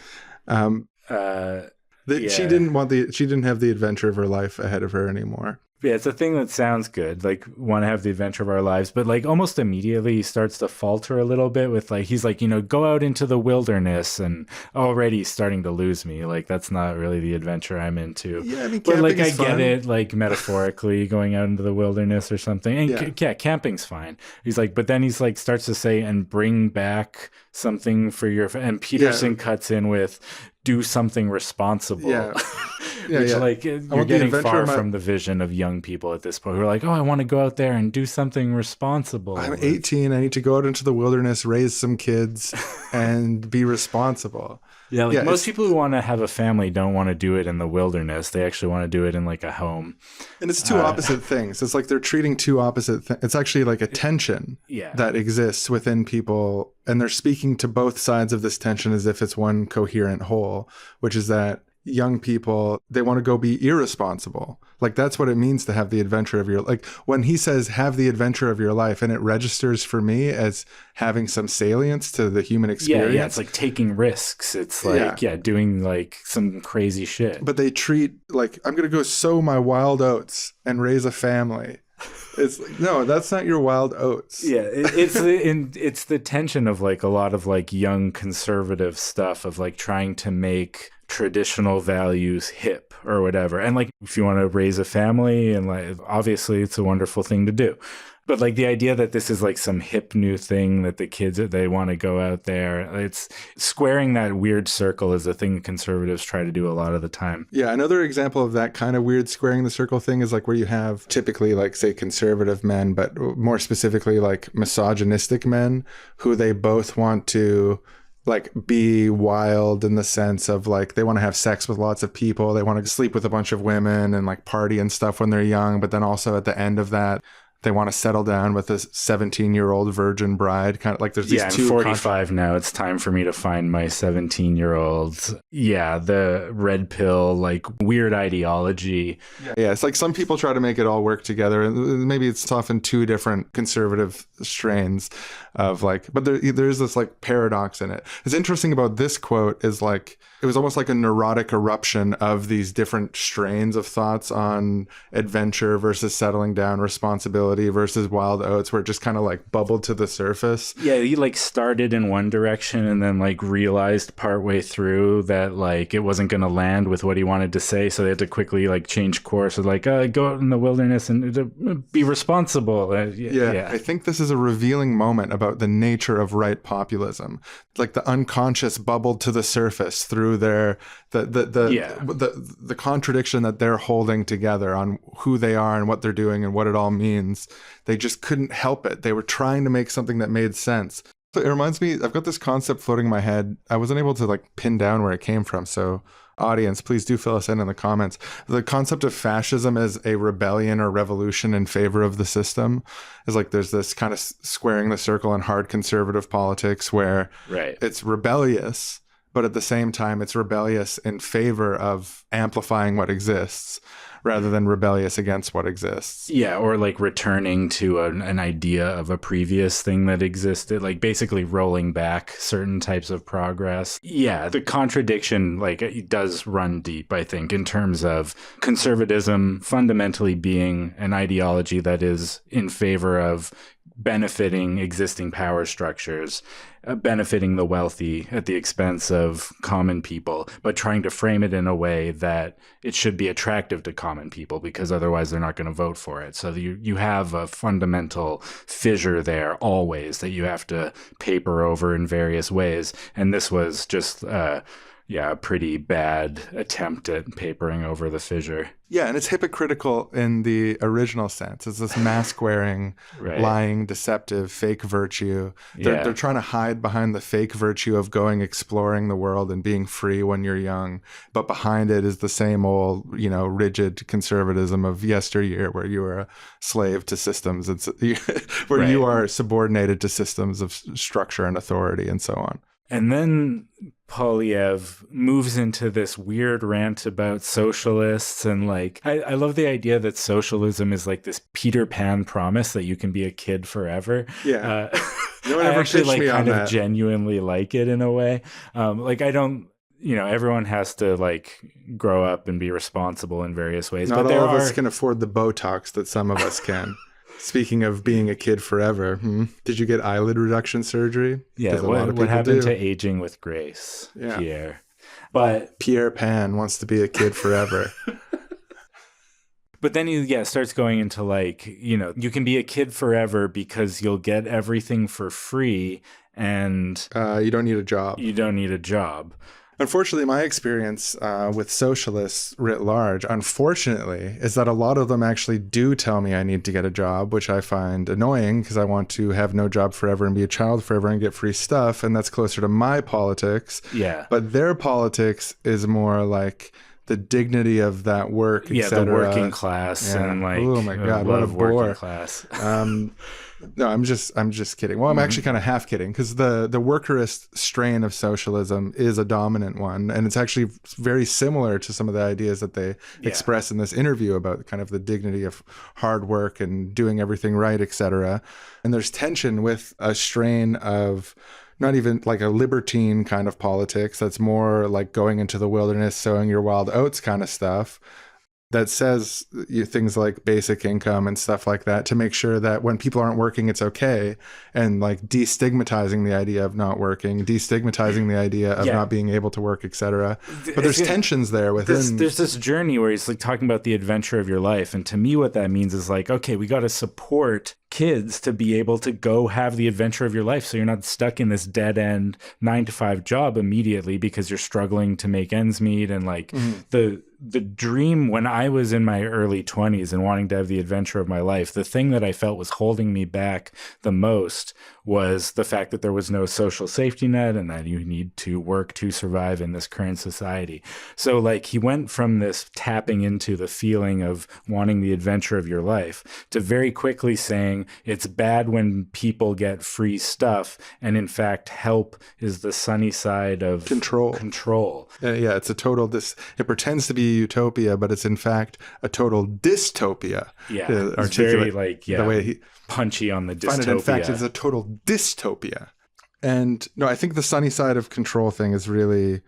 She didn't have the adventure of her life ahead of her anymore. Yeah, it's a thing that sounds good, like want to have the adventure of our lives, but like almost immediately he starts to falter a little bit with like, he's like, go out into the wilderness, and already he's starting to lose me. Like, that's not really the adventure I'm into. Yeah, I mean, but like, camping is I get fun. it, like metaphorically going out into the wilderness or something. And yeah, camping's fine. He's like, but then he's like, starts to say, and bring back something for your, and Peterson cuts in with, do something responsible. Yeah. Which like you're getting far from the vision of young people at this point who are like, oh, I want to go out there and do something responsible. I'm 18. I need to go out into the wilderness, raise some kids, and be responsible. Yeah, like most people who want to have a family don't want to do it in the wilderness. They actually want to do it in like a home. And it's two opposite things. It's like they're treating two opposite things. It's actually like a tension that exists within people. And they're speaking to both sides of this tension as if it's one coherent whole, which is that young people, they want to go be irresponsible. Like, that's what it means to have the adventure of your, like when he says have the adventure of your life, and it registers for me as having some salience to the human experience. Yeah, it's like taking risks. It's like, doing like some crazy shit. But they treat like, I'm going to go sow my wild oats and raise a family. It's like, no, that's not your wild oats. Yeah, it's the tension of like a lot of like young conservative stuff of like trying to make traditional values hip or whatever. And like, if you want to raise a family, and like, obviously it's a wonderful thing to do. But like the idea that this is like some hip new thing that the kids, they want to go out there, it's squaring that weird circle is a thing that conservatives try to do a lot of the time. Yeah, another example of that kind of weird squaring the circle thing is like where you have typically like, say, conservative men, but more specifically like misogynistic men who they both want to like be wild in the sense of like they want to have sex with lots of people, they want to sleep with a bunch of women and like party and stuff when they're young, but then also at the end of that they want to settle down with a 17-year-old virgin bride. Kind of like there's these two. I'm 45 now. It's time for me to find my 17-year-old. Yeah, the red pill, like weird ideology. Yeah, it's like some people try to make it all work together. Maybe it's often two different conservative strains of like, but there's this like paradox in it. What's interesting about this quote is like, it was almost like a neurotic eruption of these different strains of thoughts on adventure versus settling down, responsibility versus wild oats, where it just kind of like bubbled to the surface. Yeah, he like started in one direction and then like realized partway through that like it wasn't going to land with what he wanted to say. So they had to quickly like change course and like go out in the wilderness and be responsible. I think this is a revealing moment about the nature of right populism. Like the unconscious bubbled to the surface through their the contradiction that they're holding together on who they are and what they're doing and what it all means. They just couldn't help it. They were trying to make something that made sense. It reminds me, I've got this concept floating in my head. I wasn't able to like pin down where it came from, so audience, please do fill us in the comments. The concept of fascism as a rebellion or revolution in favor of the system is like there's this kind of squaring the circle in hard conservative politics where it's rebellious, but at the same time it's rebellious in favor of amplifying what exists rather than rebellious against what exists. Yeah, or like returning to an idea of a previous thing that existed, like basically rolling back certain types of progress. Yeah, the contradiction, like it does run deep, I think, in terms of conservatism fundamentally being an ideology that is in favor of benefiting existing power structures, benefiting the wealthy at the expense of common people, but trying to frame it in a way that it should be attractive to common people because otherwise they're not going to vote for it. So you have a fundamental fissure there always that you have to paper over in various ways. And this was just a pretty bad attempt at papering over the fissure. Yeah, and it's hypocritical in the original sense. It's this mask-wearing, lying, deceptive, fake virtue. They're trying to hide behind the fake virtue of going exploring the world and being free when you're young. But behind it is the same old, rigid conservatism of yesteryear where you were a slave to systems. It's where you are subordinated to systems of structure and authority and so on. And then Poilievre moves into this weird rant about socialists and like, I love the idea that socialism is like this Peter Pan promise that you can be a kid forever. Yeah. No one ever I actually pitched me on kind of that. genuinely like it in a way. everyone has to like grow up and be responsible in various ways. Not but all of us can afford the Botox that some of us can. Speaking of being a kid forever, did you get eyelid reduction surgery? Yeah, what happened to aging with grace, Pierre? But Pierre Pan wants to be a kid forever. But then he starts going into like, you can be a kid forever because you'll get everything for free and you don't need a job. You don't need a job. Unfortunately, my experience with socialists writ large, unfortunately, is that a lot of them actually do tell me I need to get a job, which I find annoying because I want to have no job forever and be a child forever and get free stuff. And that's closer to my politics. Yeah. But their politics is more like the dignity of that work, etc. The working class and like, oh my God, what a bore. Working class. No, I'm just kidding. Well, I'm actually kind of half kidding because the workerist strain of socialism is a dominant one, and it's actually very similar to some of the ideas that they express in this interview about kind of the dignity of hard work and doing everything right, etc. And there's tension with a strain of not even like a libertine kind of politics that's more like going into the wilderness, sowing your wild oats kind of stuff, that says things like basic income and stuff like that to make sure that when people aren't working, it's okay. And like destigmatizing the idea of not working, destigmatizing the idea of not being able to work, etc. But there's tensions there within. There's this journey where he's like talking about the adventure of your life. And to me, what that means is like, okay, we got to support kids to be able to go have the adventure of your life. So you're not stuck in this dead end 9-to-5 job immediately because you're struggling to make ends meet. And like the dream when I was in my early 20s and wanting to have the adventure of my life, the thing that I felt was holding me back the most was the fact that there was no social safety net and that you need to work to survive in this current society. So like he went from this tapping into the feeling of wanting the adventure of your life to very quickly saying it's bad when people get free stuff. And in fact, help is the sunny side of control. Yeah, it's a total, it pretends to be utopia, but it's in fact a total dystopia. Yeah, it's very like, the way he punchy on the dystopia. Find it, in fact, it's a total dystopia. And no, I think the sunny side of control thing is really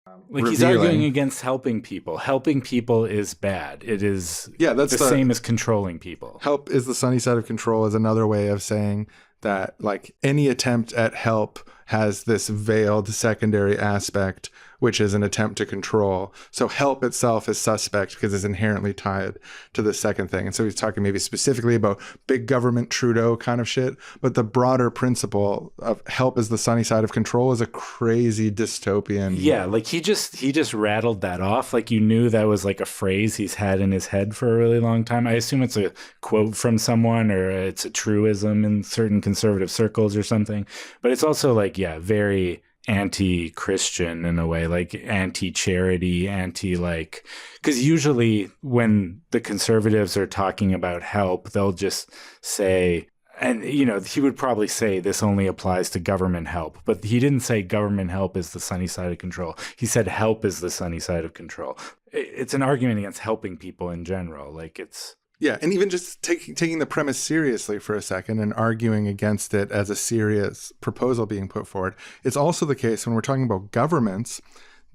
like revealing. He's arguing against helping people. Helping people is bad. It is that's the same as controlling people. Help is the sunny side of control is another way of saying that like any attempt at help has this veiled secondary aspect, which is an attempt to control. So help itself is suspect because it's inherently tied to the second thing. And so he's talking maybe specifically about big government Trudeau kind of shit, but the broader principle of help is the sunny side of control is a crazy dystopian. Yeah, like he just rattled that off. Like you knew that was like a phrase he's had in his head for a really long time. I assume it's a quote from someone or it's a truism in certain conservative circles or something. But it's also like, very anti-Christian in a way, like anti-charity, anti-like, because usually when the conservatives are talking about help, they'll just say, and he would probably say this only applies to government help, but he didn't say government help is the sunny side of control. He said help is the sunny side of control. It's an argument against helping people in general. Like it's. Yeah, and even just taking the premise seriously for a second and arguing against it as a serious proposal being put forward. It's also the case when we're talking about governments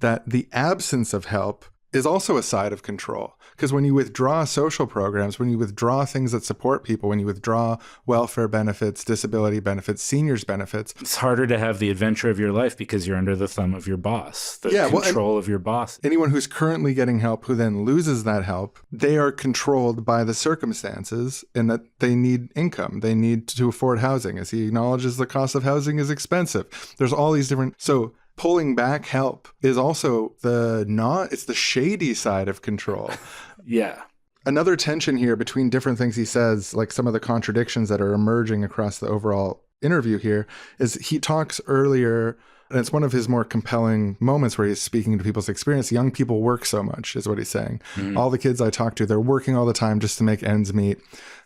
that the absence of help is also a side of control. Because when you withdraw social programs, when you withdraw things that support people, when you withdraw welfare benefits, disability benefits, seniors benefits. It's harder to have the adventure of your life because you're under the thumb of your boss, control of your boss. Anyone who's currently getting help who then loses that help, they are controlled by the circumstances in that they need income. They need to afford housing. As he acknowledges, the cost of housing is expensive. There's all these different... So pulling back help is also it's the shady side of control. Yeah. Another tension here between different things he says, like some of the contradictions that are emerging across the overall interview here, is he talks earlier, and it's one of his more compelling moments where he's speaking to people's experience. Young people work so much, is what he's saying. All the kids I talk to, they're working all the time just to make ends meet.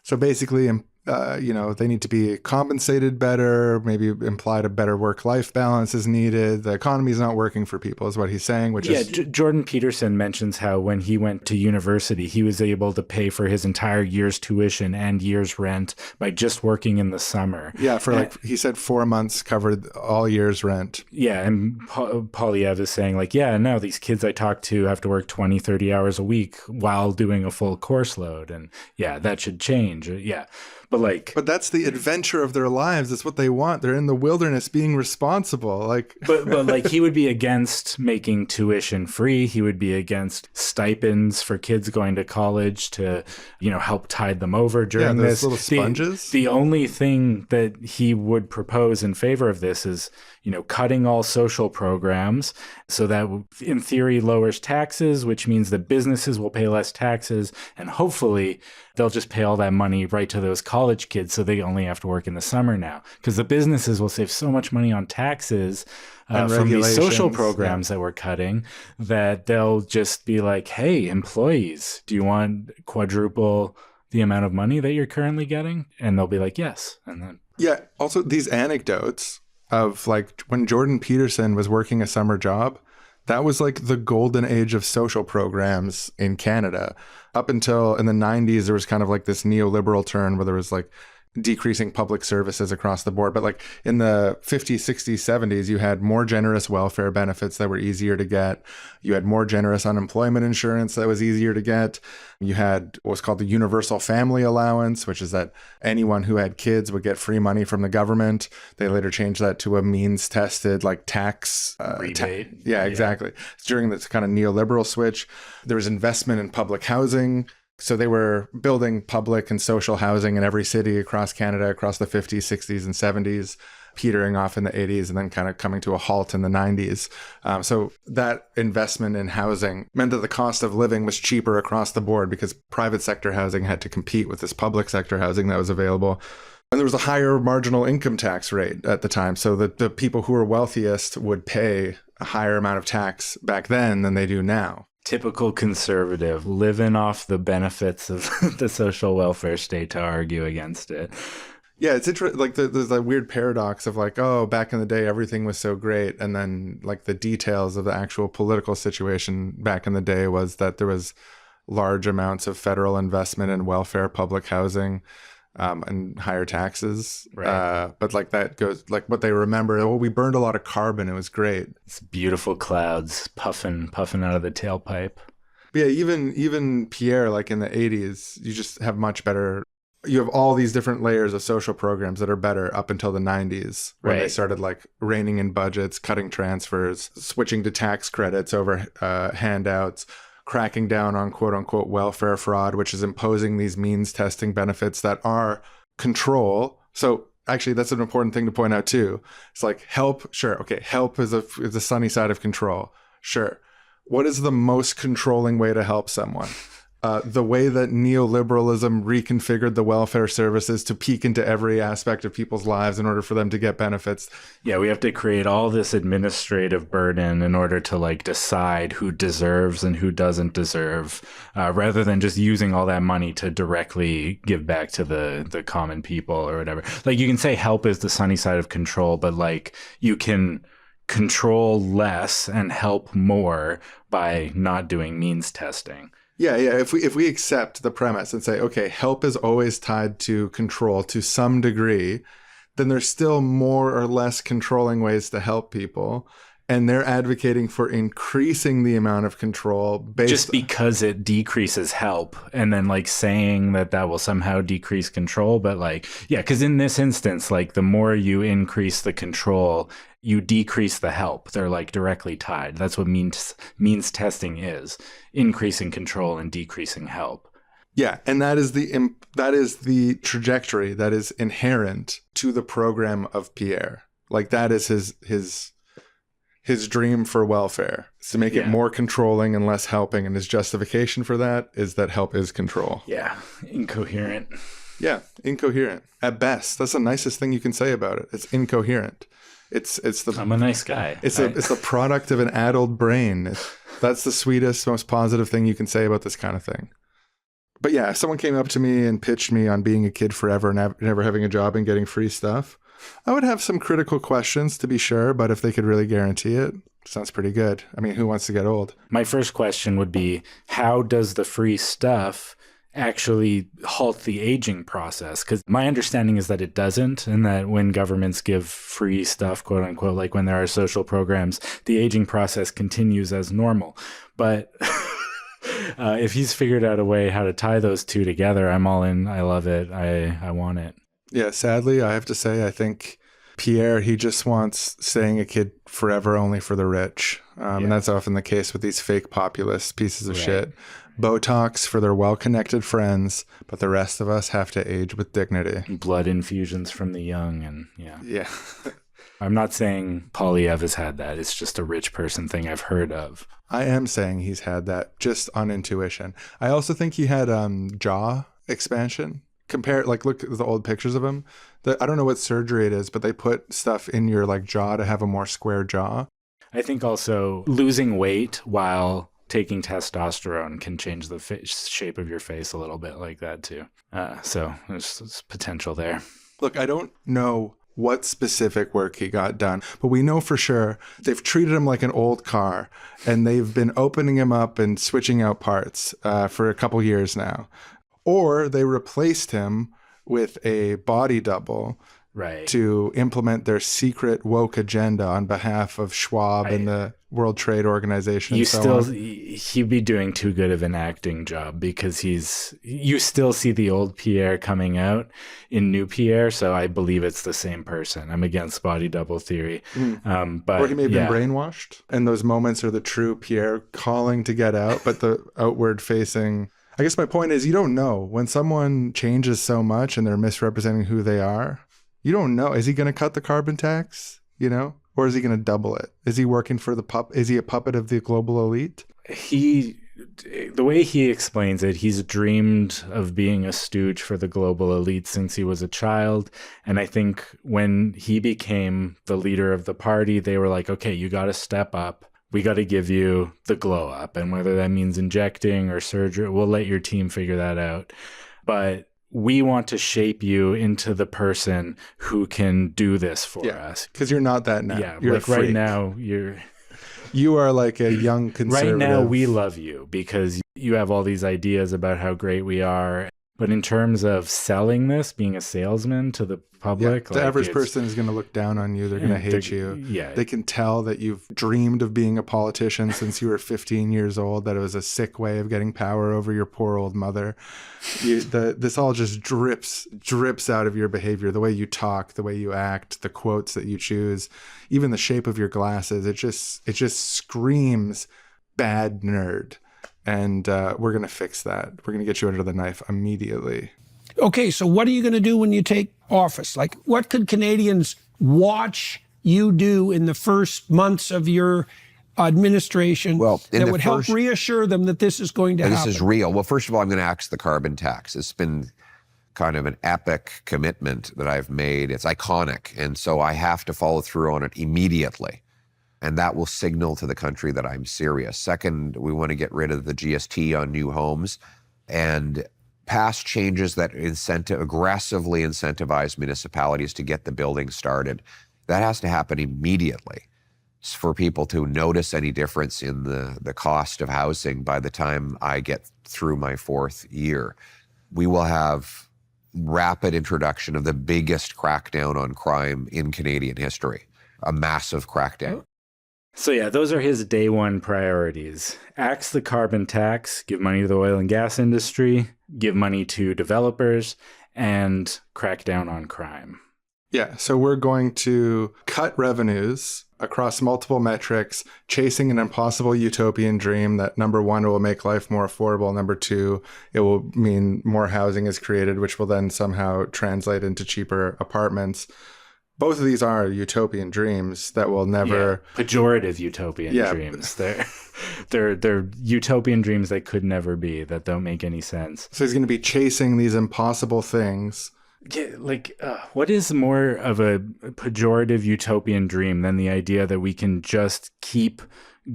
So basically, they need to be compensated better, maybe implied a better work-life balance is needed. The economy's not working for people is what he's saying, which is... Jordan Peterson mentions how when he went to university, he was able to pay for his entire year's tuition and year's rent by just working in the summer. Yeah, he said 4 months covered all year's rent. Yeah, and Poilievre is saying no, these kids I talk to have to work 20, 30 hours a week while doing a full course load. And yeah, that should change. Yeah. But that's the adventure of their lives. It's what they want. They're in the wilderness being responsible. But he would be against making tuition free. He would be against stipends for kids going to college to, help tide them over during those this. Little sponges. The only thing that he would propose in favor of this is, cutting all social programs so that in theory lowers taxes, which means that businesses will pay less taxes, and hopefully they'll just pay all that money right to those college kids so they only have to work in the summer now, because the businesses will save so much money on taxes from these social programs that we're cutting, that they'll just be like, hey, employees, do you want quadruple the amount of money that you're currently getting? And they'll be like, yes. And then also these anecdotes of when Jordan Peterson was working a summer job, that was the golden age of social programs in Canada. Up until in the 90s, there was kind of this neoliberal turn where there was decreasing public services across the board. But in the 50s, 60s, 70s, you had more generous welfare benefits that were easier to get. You had more generous unemployment insurance that was easier to get. You had what was called the universal family allowance, which is that anyone who had kids would get free money from the government. They later changed that to a means tested tax rebate. Exactly. During this kind of neoliberal switch, there was investment in public housing. So they were building public and social housing in every city across Canada, across the 50s, 60s, and 70s, petering off in the 80s, and then kind of coming to a halt in the 90s. So that investment in housing meant that the cost of living was cheaper across the board because private sector housing had to compete with this public sector housing that was available. And there was a higher marginal income tax rate at the time. So that the people who were wealthiest would pay a higher amount of tax back then than they do now. Typical conservative, living off the benefits of the social welfare state to argue against it. Yeah, it's interesting. There's that weird paradox of back in the day, everything was so great. And then the details of the actual political situation back in the day was that there was large amounts of federal investment in welfare, public housing, and higher taxes. Right. But that goes, what they remember, we burned a lot of carbon. It was great. It's beautiful clouds puffing out of the tailpipe. But yeah, even Pierre, in the 80s, you just have much better. You have all these different layers of social programs that are better up until the 90s, when they started reining in budgets, cutting transfers, switching to tax credits over handouts, cracking down on quote unquote welfare fraud, which is imposing these means testing benefits that are control. So actually, that's an important thing to point out too. It's help. Sure. Okay. Help is a sunny side of control. Sure. What is the most controlling way to help someone? The way that neoliberalism reconfigured the welfare services to peek into every aspect of people's lives in order for them to get benefits. Yeah, we have to create all this administrative burden in order to decide who deserves and who doesn't deserve, rather than just using all that money to directly give back to the common people or whatever. You can say help is the sunny side of control, but you can control less and help more by not doing means testing. Yeah. If we accept the premise and say, okay, help is always tied to control to some degree, then there's still more or less controlling ways to help people. And they're advocating for increasing the amount of control just because it decreases help, and then saying that will somehow decrease control. But because in this instance, the more you increase the control, you decrease the help. They're directly tied. That's what means testing is: increasing control and decreasing help. Yeah, and that is the trajectory that is inherent to the program of Pierre. That is his dream for welfare, is to make it more controlling and less helping, and his justification for that is that help is control. Yeah, incoherent. Yeah, incoherent at best. That's the nicest thing you can say about it. It's incoherent. I'm a nice guy. It's the product of an addled brain. That's the sweetest, most positive thing you can say about this kind of thing. But yeah, if someone came up to me and pitched me on being a kid forever and never having a job and getting free stuff, I would have some critical questions to be sure, but if they could really guarantee it, sounds pretty good. I mean, who wants to get old? My first question would be, how does the free stuff actually halt the aging process? Because my understanding is that it doesn't, and that when governments give free stuff, quote unquote, like when there are social programs, the aging process continues as normal. But if he's figured out a way how to tie those two together, I'm all in. I love it. I want it. Yeah, sadly, I have to say, I think Pierre, he just wants staying a kid forever only for the rich. And that's often the case with these fake populist pieces of shit. Botox for their well-connected friends, but the rest of us have to age with dignity. Blood infusions from the young, and Yeah. I'm not saying Poilievre has had that. It's just a rich person thing I've heard of. I am saying he's had that just on intuition. I also think he had jaw expansion. Look at the old pictures of him. I don't know what surgery it is, but they put stuff in your like jaw to have a more square jaw. I think also losing weight while taking testosterone can change the shape of your face a little bit like that too. So there's potential there. Look, I don't know what specific work he got done, but we know for sure they've treated him like an old car, and they've been opening him up and switching out parts for a couple years now. Or they replaced him with a body double to implement their secret woke agenda on behalf of Schwab and the World Trade Organization. He'd be doing too good of an acting job, because you still see the old Pierre coming out in new Pierre. So I believe it's the same person. I'm against body double theory. But or he may have been brainwashed, and those moments are the true Pierre calling to get out, but the outward facing. I guess my point is, you don't know when someone changes so much and they're misrepresenting who they are. You don't know. Is he going to cut the carbon tax, or is he going to double it? Is he working for is he a puppet of the global elite? The way he explains it, he's dreamed of being a stooge for the global elite since he was a child. And I think when he became the leader of the party, they were like, okay, you got to step up. We got to give you the glow up. And whether that means injecting or surgery, we'll let your team figure that out. But we want to shape you into the person who can do this for us. Because you're not that now. Yeah, you're like right now, you are like a young conservative. Right now, we love you because you have all these ideas about how great we are. But in terms of selling this, being a salesman to the public, the average person is going to look down on you. They're going to hate you. Yeah. They can tell that you've dreamed of being a politician since you were 15 years old, that it was a sick way of getting power over your poor old mother. This all just drips out of your behavior, the way you talk, the way you act, the quotes that you choose, even the shape of your glasses. It just screams bad nerd. And we're going to fix that. We're going to get you under the knife immediately. Okay, so what are you going to do when you take office? Like, what could Canadians watch you do in the first months of your administration that would help reassure them that this is going to happen? This is real. Well, first of all, I'm going to axe the carbon tax. It's been kind of an epic commitment that I've made. It's iconic, and so I have to follow through on it immediately. And that will signal to the country that I'm serious. Second, we want to get rid of the GST on new homes and pass changes that aggressively incentivize municipalities to get the building started. That has to happen immediately for people to notice any difference in the cost of housing by the time I get through my fourth year. We will have rapid introduction of the biggest crackdown on crime in Canadian history, a massive crackdown. So yeah, those are his day one priorities. Axe the carbon tax, give money to the oil and gas industry, give money to developers, and crack down on crime. Yeah, so we're going to cut revenues across multiple metrics, chasing an impossible utopian dream that, number one, it will make life more affordable. Number two, it will mean more housing is created, which will then somehow translate into cheaper apartments. Both of these are utopian dreams that will never... pejorative utopian dreams. They're utopian dreams that could never be, that don't make any sense. So he's going to be chasing these impossible things. Yeah, what is more of a pejorative utopian dream than the idea that we can just keep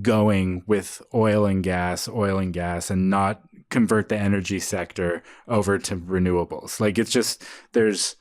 going with oil and gas, and not convert the energy sector over to renewables. Like, it's just, there's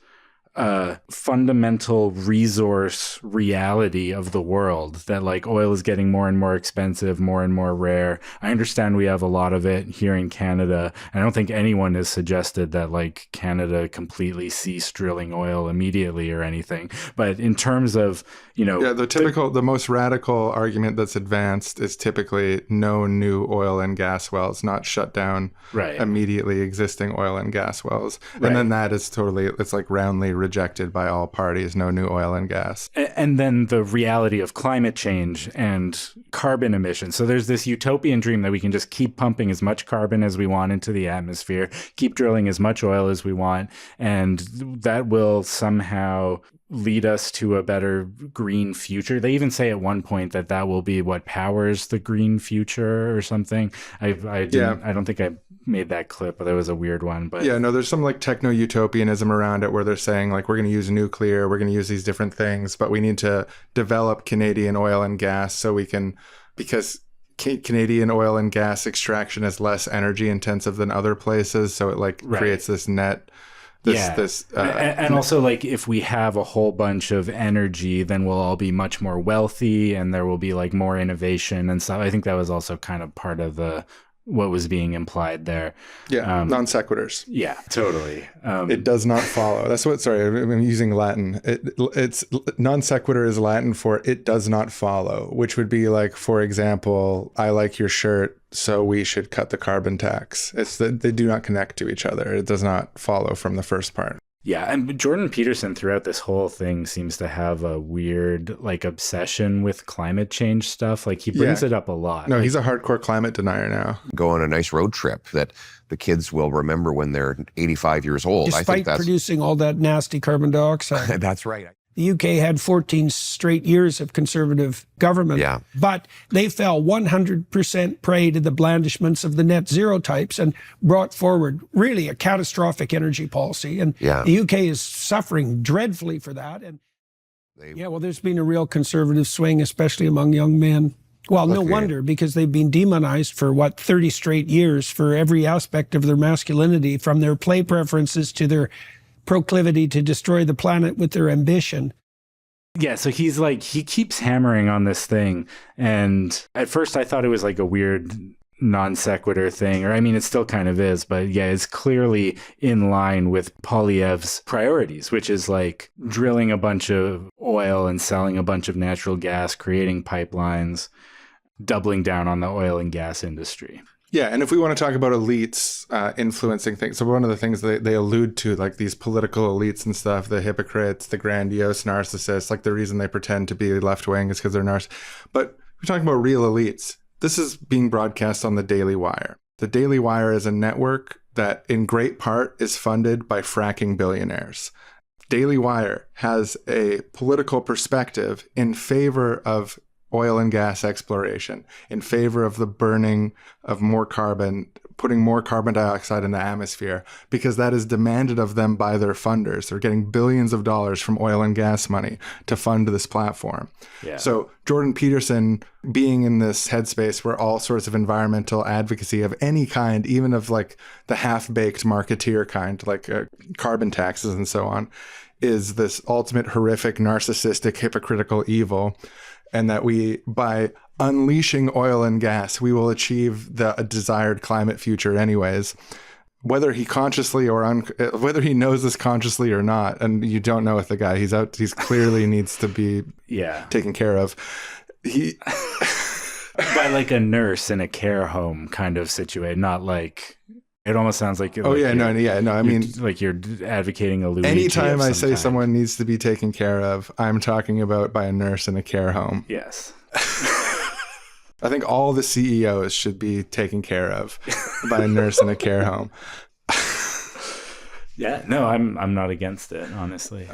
a fundamental resource reality of the world that, like, oil is getting more and more expensive, more and more rare. I understand we have a lot of it here in Canada. I don't think anyone has suggested that, like, Canada completely cease drilling oil immediately or anything. But in terms of, you know... Yeah, the most radical argument that's advanced is typically no new oil and gas wells, not shut down immediately existing oil and gas wells. And then that is totally, it's like roundly rejected by all parties, no new oil and gas. And then the reality of climate change and carbon emissions. So there's this utopian dream that we can just keep pumping as much carbon as we want into the atmosphere, keep drilling as much oil as we want, and that will somehow lead us to a better green future. They even say at one point that that will be what powers the green future or something. I don't think I made that clip, but that was a weird one. But yeah, no, there's some like techno-utopianism around it where they're saying like, we're going to use nuclear, we're going to use these different things, but we need to develop Canadian oil and gas so we can, because Canadian oil and gas extraction is less energy intensive than other places. So it like creates this net. And also, like, if we have a whole bunch of energy, then we'll all be much more wealthy and there will be like more innovation and stuff. I think that was also kind of part of what was being implied there. Yeah, non sequiturs. Yeah, totally. It does not follow. That's what, sorry, I'm using Latin. It's non sequitur is Latin for it does not follow, which would be like, for example, I like your shirt, so we should cut the carbon tax. It's that they do not connect to each other. It does not follow from the first part. Yeah, and Jordan Peterson throughout this whole thing seems to have a weird like obsession with climate change stuff. Like he brings it up a lot. No, he's a hardcore climate denier now. Go on a nice road trip that the kids will remember when they're 85 years old. Despite I think that's producing all that nasty carbon dioxide. That's right. The UK had 14 straight years of conservative government, but they fell 100% prey to the blandishments of the net zero types and brought forward really a catastrophic energy policy. And the UK is suffering dreadfully for that. And there's been a real conservative swing, especially among young men. Well, no wonder, because they've been demonized for 30 straight years for every aspect of their masculinity, from their play preferences to their proclivity to destroy the planet with their ambition. Yeah, so he's like, he keeps hammering on this thing. And at first I thought it was like a weird non sequitur thing, or I mean, it still kind of is, but yeah, it's clearly in line with Poilievre's priorities, which is like drilling a bunch of oil and selling a bunch of natural gas, creating pipelines, doubling down on the oil and gas industry. Yeah, and if we want to talk about elites influencing things, so one of the things they allude to, like these political elites and stuff, the hypocrites, the grandiose narcissists, like the reason they pretend to be left-wing is because they're But we're talking about real elites. This is being broadcast on the Daily Wire. The Daily Wire is a network that in great part is funded by fracking billionaires. Daily Wire has a political perspective in favor of oil and gas exploration, in favor of the burning of more carbon, putting more carbon dioxide in the atmosphere, because that is demanded of them by their funders. They're getting billions of dollars from oil and gas money to fund this platform. Yeah. So Jordan Peterson being in this headspace where all sorts of environmental advocacy of any kind, even of like the half-baked marketeer kind, like carbon taxes and so on, is this ultimate horrific, narcissistic, hypocritical evil. And that by unleashing oil and gas, we will achieve the desired climate future anyways. Whether he consciously or whether he knows this consciously or not, and you don't know with the guy, he's clearly needs to be taken care of. By like a nurse in a care home kind of situation, not like... It almost sounds like... I mean... Like you're advocating a Luigi. Anytime I say someone needs to be taken care of, I'm talking about by a nurse in a care home. Yes. I think all the CEOs should be taken care of by a nurse in a care home. Yeah, no, I'm not against it, honestly.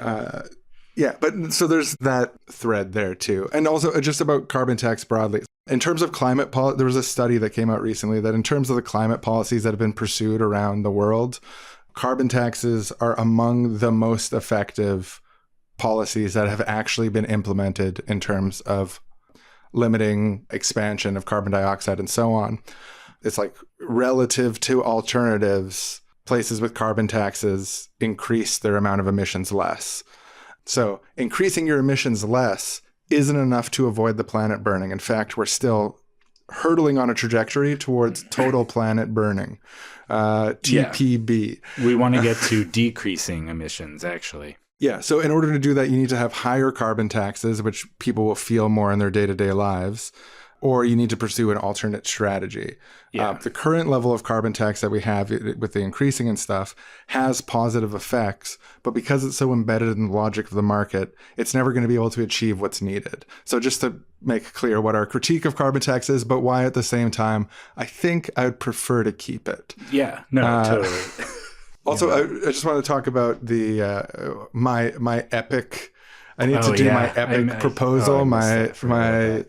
Yeah, but so there's that thread there too. And also just about carbon tax broadly. In terms of climate policy, there was a study that came out recently that in terms of the climate policies that have been pursued around the world, carbon taxes are among the most effective policies that have actually been implemented in terms of limiting expansion of carbon dioxide and so on. It's like relative to alternatives, places with carbon taxes increase their amount of emissions less. So increasing your emissions less isn't enough to avoid the planet burning. In fact, we're still hurtling on a trajectory towards total planet burning, TPB. We want to get to decreasing emissions, actually. Yeah. So in order to do that, you need to have higher carbon taxes, which people will feel more in their day-to-day lives, or you need to pursue an alternate strategy. Yeah. The current level of carbon tax that we have with the increasing and stuff has positive effects, but because it's so embedded in the logic of the market, it's never going to be able to achieve what's needed. So just to make clear what our critique of carbon tax is, but why at the same time, I think I would prefer to keep it. Yeah, no, totally. Also, I just want to talk about the my epic. I need to do my epic proposal. We're gonna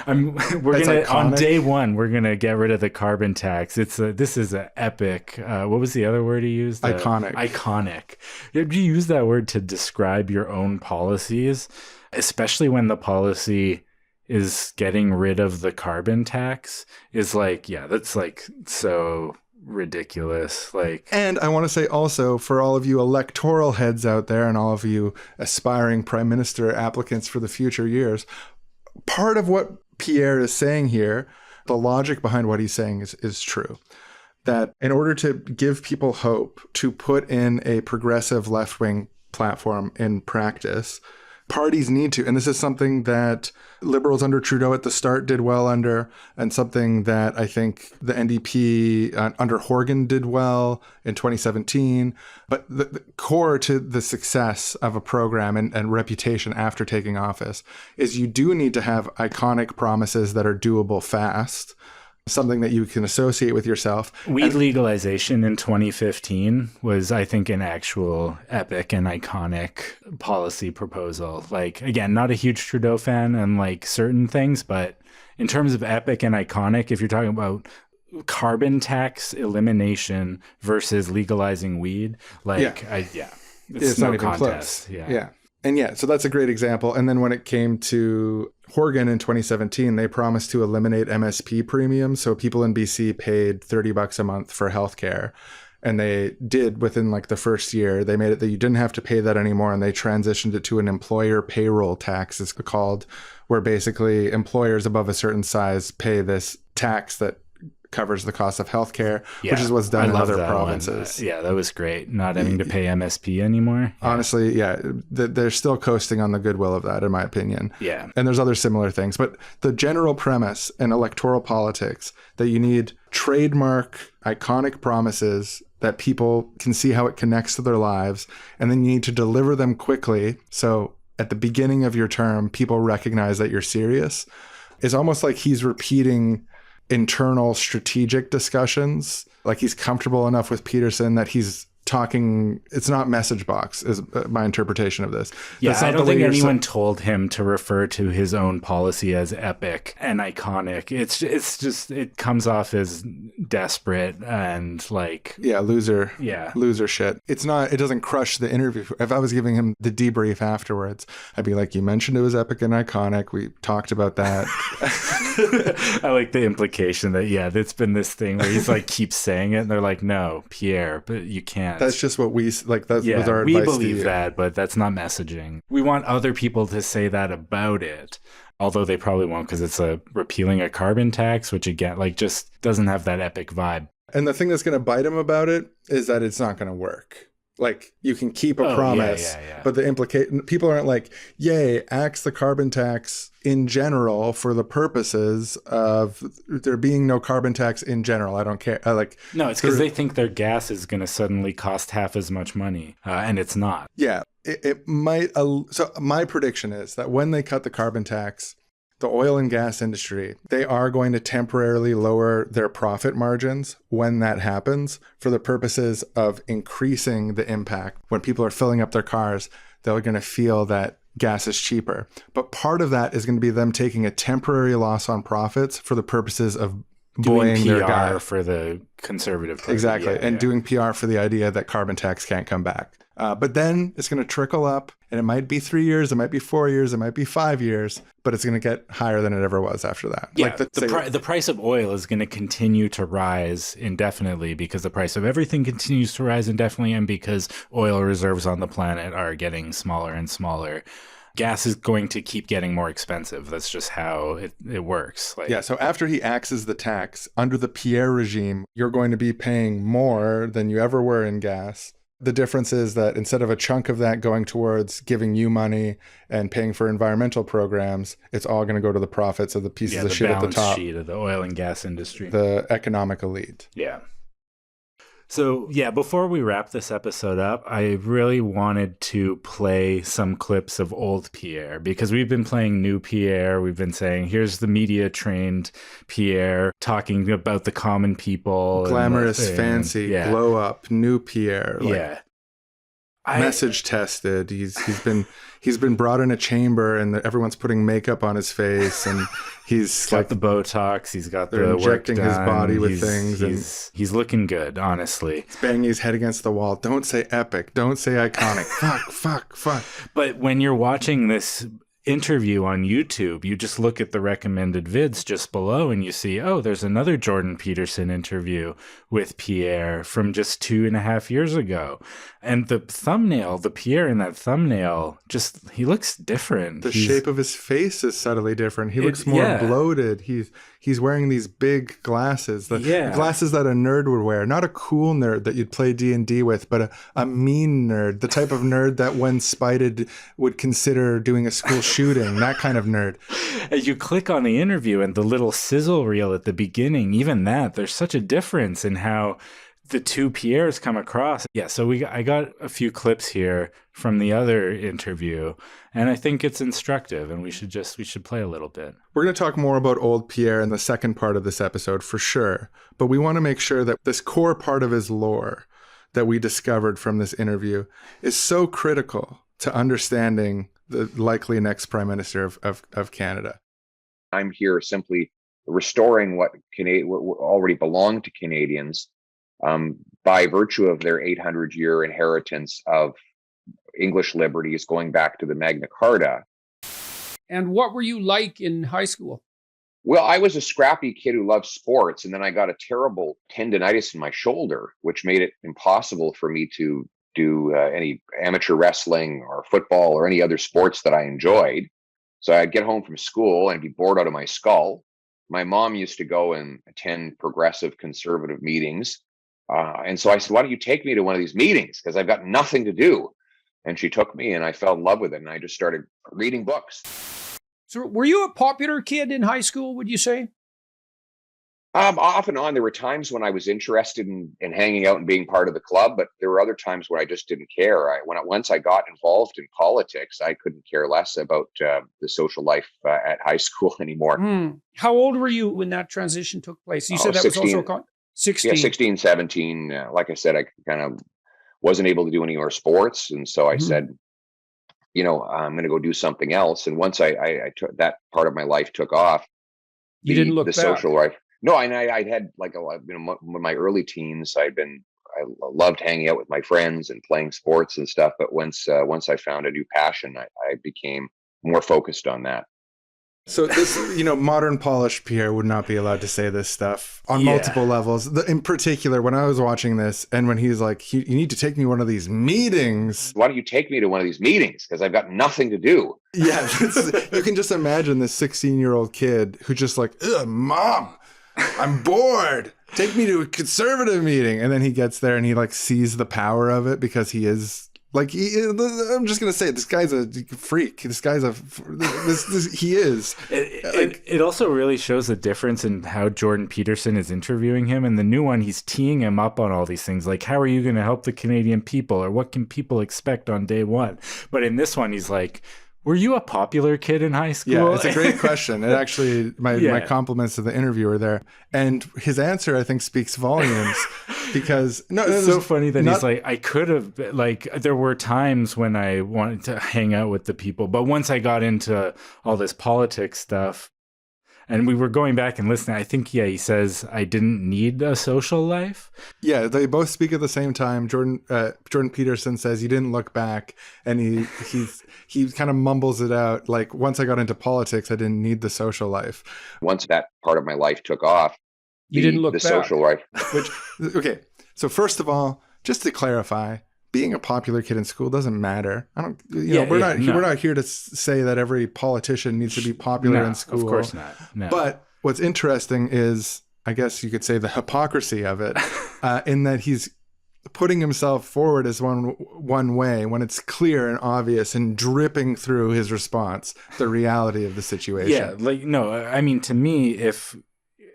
iconic. On day one, we're gonna get rid of the carbon tax. This is an epic. What was the other word he used? Iconic. Iconic. Did you use that word to describe your own policies, especially when the policy is getting rid of the carbon tax? Is like, yeah, that's like so ridiculous. Like, and I want to say also, for all of you electoral heads out there and all of you aspiring prime minister applicants for the future years, part of what Pierre is saying here, the logic behind what he's saying is true. That in order to give people hope to put in a progressive left-wing platform in practice, parties need to, and this is something that liberals under Trudeau at the start did well under, and something that I think the NDP under Horgan did well in 2017. But the core to the success of a program and reputation after taking office is you do need to have iconic promises that are doable fast, something that you can associate with yourself. Weed legalization in 2015 was, I think, an actual epic and iconic policy proposal. Like, again, not a huge Trudeau fan and like certain things, but in terms of epic and iconic, if you're talking about carbon tax elimination versus legalizing weed, like, it's not no even contest. close. Yeah. And yeah, so that's a great example. And then when it came to Horgan in 2017, they promised to eliminate MSP premiums. So people in BC paid $30 a month for healthcare. And they did within like the first year. They made it that you didn't have to pay that anymore. And they transitioned it to an employer payroll tax, it's called, where basically employers above a certain size pay this tax that covers the cost of healthcare, which is what's done in other provinces. That was great. Not having to pay MSP anymore. Honestly, they're still coasting on the goodwill of that, in my opinion. Yeah. And there's other similar things. But the general premise in electoral politics that you need trademark, iconic promises that people can see how it connects to their lives, and then you need to deliver them quickly. So at the beginning of your term, people recognize that you're serious. It's almost like he's repeating internal strategic discussions. Like he's comfortable enough with Peterson that he's talking, it's not message box is my interpretation of this. Yeah, I don't think anyone told him to refer to his own policy as epic and iconic. It's just, it comes off as desperate and like... loser shit. It doesn't crush the interview. If I was giving him the debrief afterwards, I'd be like, you mentioned it was epic and iconic. We talked about that. I like the implication that, it's been this thing where he's like, keeps saying it and they're like, no, Pierre, but you can't. That's just what we like. That was our advice. We believe that, but that's not messaging. We want other people to say that about it, although they probably won't because it's repealing a carbon tax, which again, like, just doesn't have that epic vibe. And the thing that's going to bite him about it is that it's not going to work. Like, you can keep a promise, but the implication, people aren't like, yay, axe the carbon tax in general for the purposes of there being no carbon tax in general. I don't care. No, it's because they think their gas is going to suddenly cost half as much money, and it's not. Yeah, it might. So my prediction is that when they cut the carbon tax, the oil and gas industry, they are going to temporarily lower their profit margins when that happens for the purposes of increasing the impact. When people are filling up their cars, they're going to feel that gas is cheaper. But part of that is going to be them taking a temporary loss on profits for the purposes of doing buoying their PR guy. for the conservative party. Exactly. Yeah, and yeah. doing PR for the idea that carbon tax can't come back. But then it's going to trickle up, and it might be 3 years, it might be 4 years, it might be 5 years, but it's going to get higher than it ever was after that. Yeah, the price of oil is going to continue to rise indefinitely because the price of everything continues to rise indefinitely, and because oil reserves on the planet are getting smaller and smaller. Gas is going to keep getting more expensive. That's just how it works. Yeah, so after he axes the tax, under the Pierre regime, you're going to be paying more than you ever were in gas. The difference is that instead of a chunk of that going towards giving you money and paying for environmental programs, it's all going to go to the profits of the pieces of shit at the top. The balance sheet of the oil and gas industry. The economic elite. Yeah. So, yeah, before we wrap this episode up, I really wanted to play some clips of old Pierre, because we've been playing new Pierre. We've been saying, here's the media-trained Pierre talking about the common people. Glamorous, fancy, glow up, new Pierre. Yeah. Message tested. He's been brought in a chamber, and everyone's putting makeup on his face, and he's got the Botox. He's got they're the injecting work his done. body with things, and he's looking good. Honestly, he's banging his head against the wall. Don't say epic. Don't say iconic. fuck. But when you're watching this interview on YouTube, you just look at the recommended vids just below and you see, oh, there's another Jordan Peterson interview with Pierre from just 2.5 years ago. And the thumbnail, the Pierre in that thumbnail, just, he looks different. The shape of his face is subtly different. He looks more bloated. He's wearing these big glasses, the glasses that a nerd would wear. Not a cool nerd that you'd play D&D with, but a mean nerd, the type of nerd that when spited would consider doing a school shooting, that kind of nerd. As you click on the interview and the little sizzle reel at the beginning, even that, there's such a difference in how the two Pierres come across. Yeah, so I got a few clips here from the other interview, and I think it's instructive, and we should play a little bit. We're going to talk more about old Pierre in the second part of this episode for sure, but we want to make sure that this core part of his lore that we discovered from this interview is so critical to understanding the likely next Prime Minister of Canada. I'm here simply restoring what already belonged to Canadians by virtue of their 800-year inheritance of English liberties going back to the Magna Carta. And what were you like in high school? Well, I was a scrappy kid who loved sports, and then I got a terrible tendonitis in my shoulder, which made it impossible for me to do any amateur wrestling or football or any other sports that I enjoyed. So I'd get home from school and be bored out of my skull. My mom used to go and attend progressive conservative meetings. And so I said, why don't you take me to one of these meetings? Because I've got nothing to do. And she took me, and I fell in love with it. And I just started reading books. So were you a popular kid in high school, would you say? Off and on. There were times when I was interested in hanging out and being part of the club, but there were other times when I just didn't care. Once I got involved in politics, I couldn't care less about the social life at high school anymore. How old were you when that transition took place? You said that 16. was also 16. Yeah, 16, 17. Like I said, I kind of wasn't able to do any more sports. And so I said, I'm going to go do something else. And once I took that part of my life took off, you didn't look the back. Social life. No, I'd had my early teens, I loved hanging out with my friends and playing sports and stuff. But once I found a new passion, I became more focused on that. So this, modern polished Pierre would not be allowed to say this stuff on multiple levels. In particular, when I was watching this and when he's like, you need to take me to one of these meetings. Why don't you take me to one of these meetings? Because I've got nothing to do. Yeah, you can just imagine this 16-year-old kid who just like, Mom, I'm bored. Take me to a conservative meeting. And then he gets there and he like sees the power of it because he is like, I'm just going to say, this guy's a freak. This guy's he is. It also really shows the difference in how Jordan Peterson is interviewing him. And the new one, he's teeing him up on all these things. Like, how are you going to help the Canadian people? Or what can people expect on day one? But in this one, he's like, were you a popular kid in high school? Yeah, it's a great question. It actually, my compliments to the interviewer there. And his answer, I think, speaks volumes because... It's so funny that he's like, I could have, like, there were times when I wanted to hang out with the people. But once I got into all this politics stuff, And we were going back and listening. I think, he says, I didn't need a social life. Yeah, they both speak at the same time. Jordan Peterson says he didn't look back, and he kind of mumbles it out like, once I got into politics, I didn't need the social life. Once that part of my life took off, You didn't look the back. social life. Okay, so first of all, just to clarify, being a popular kid in school doesn't matter. We're not here to say that every politician needs to be popular in school. Of course not. No. But what's interesting is, I guess you could say, the hypocrisy of it, in that he's putting himself forward as one way when it's clear and obvious and dripping through his response the reality of the situation. Yeah, to me, if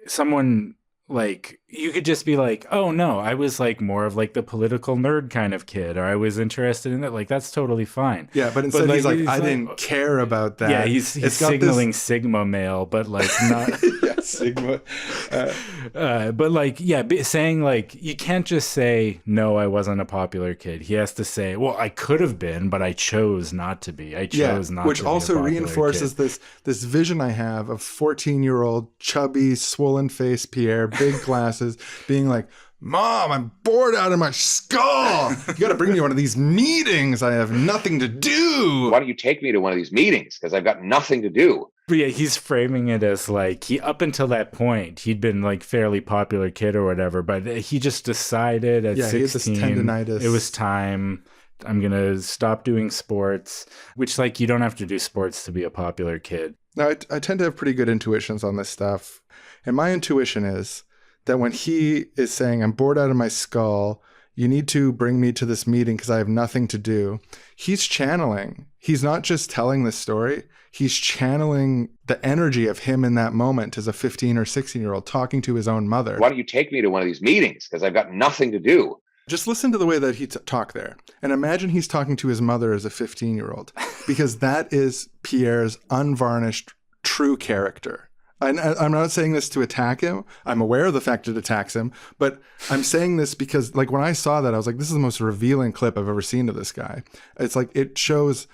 someone, like, you could just be like, oh no, I was like more of like the political nerd kind of kid, or I was interested in it. Like, that's totally fine. Yeah, but instead he's like, I didn't care about that. Yeah, he's signaling Sigma male, but like not. Yeah, Sigma. But like, saying like, you can't just say, no, I wasn't a popular kid. He has to say, well, I could have been, but I chose not to be. I chose not to be. Which also a popular reinforces kid. this vision I have of 14-year-old chubby, swollen face Pierre, big glasses, being like, Mom, I'm bored out of my skull. You got to bring me to one of these meetings. I have nothing to do. Why don't you take me to one of these meetings? Because I've got nothing to do. But yeah, he's framing it as like, up until that point, he'd been like fairly popular kid or whatever, but he just decided at 16, he had this tendinitis. It was time. I'm going to stop doing sports, which, like, you don't have to do sports to be a popular kid. Now, I tend to have pretty good intuitions on this stuff. And my intuition is that when he is saying, I'm bored out of my skull, you need to bring me to this meeting because I have nothing to do, he's channeling. He's not just telling this story. He's channeling the energy of him in that moment as a 15 or 16-year-old talking to his own mother. Why don't you take me to one of these meetings? Because I've got nothing to do. Just listen to the way that he talked there. And imagine he's talking to his mother as a 15-year-old, because that is Pierre's unvarnished, true character. I'm not saying this to attack him. I'm aware of the fact it attacks him, but I'm saying this because, like, when I saw that, I was like, this is the most revealing clip I've ever seen of this guy. It's like, it shows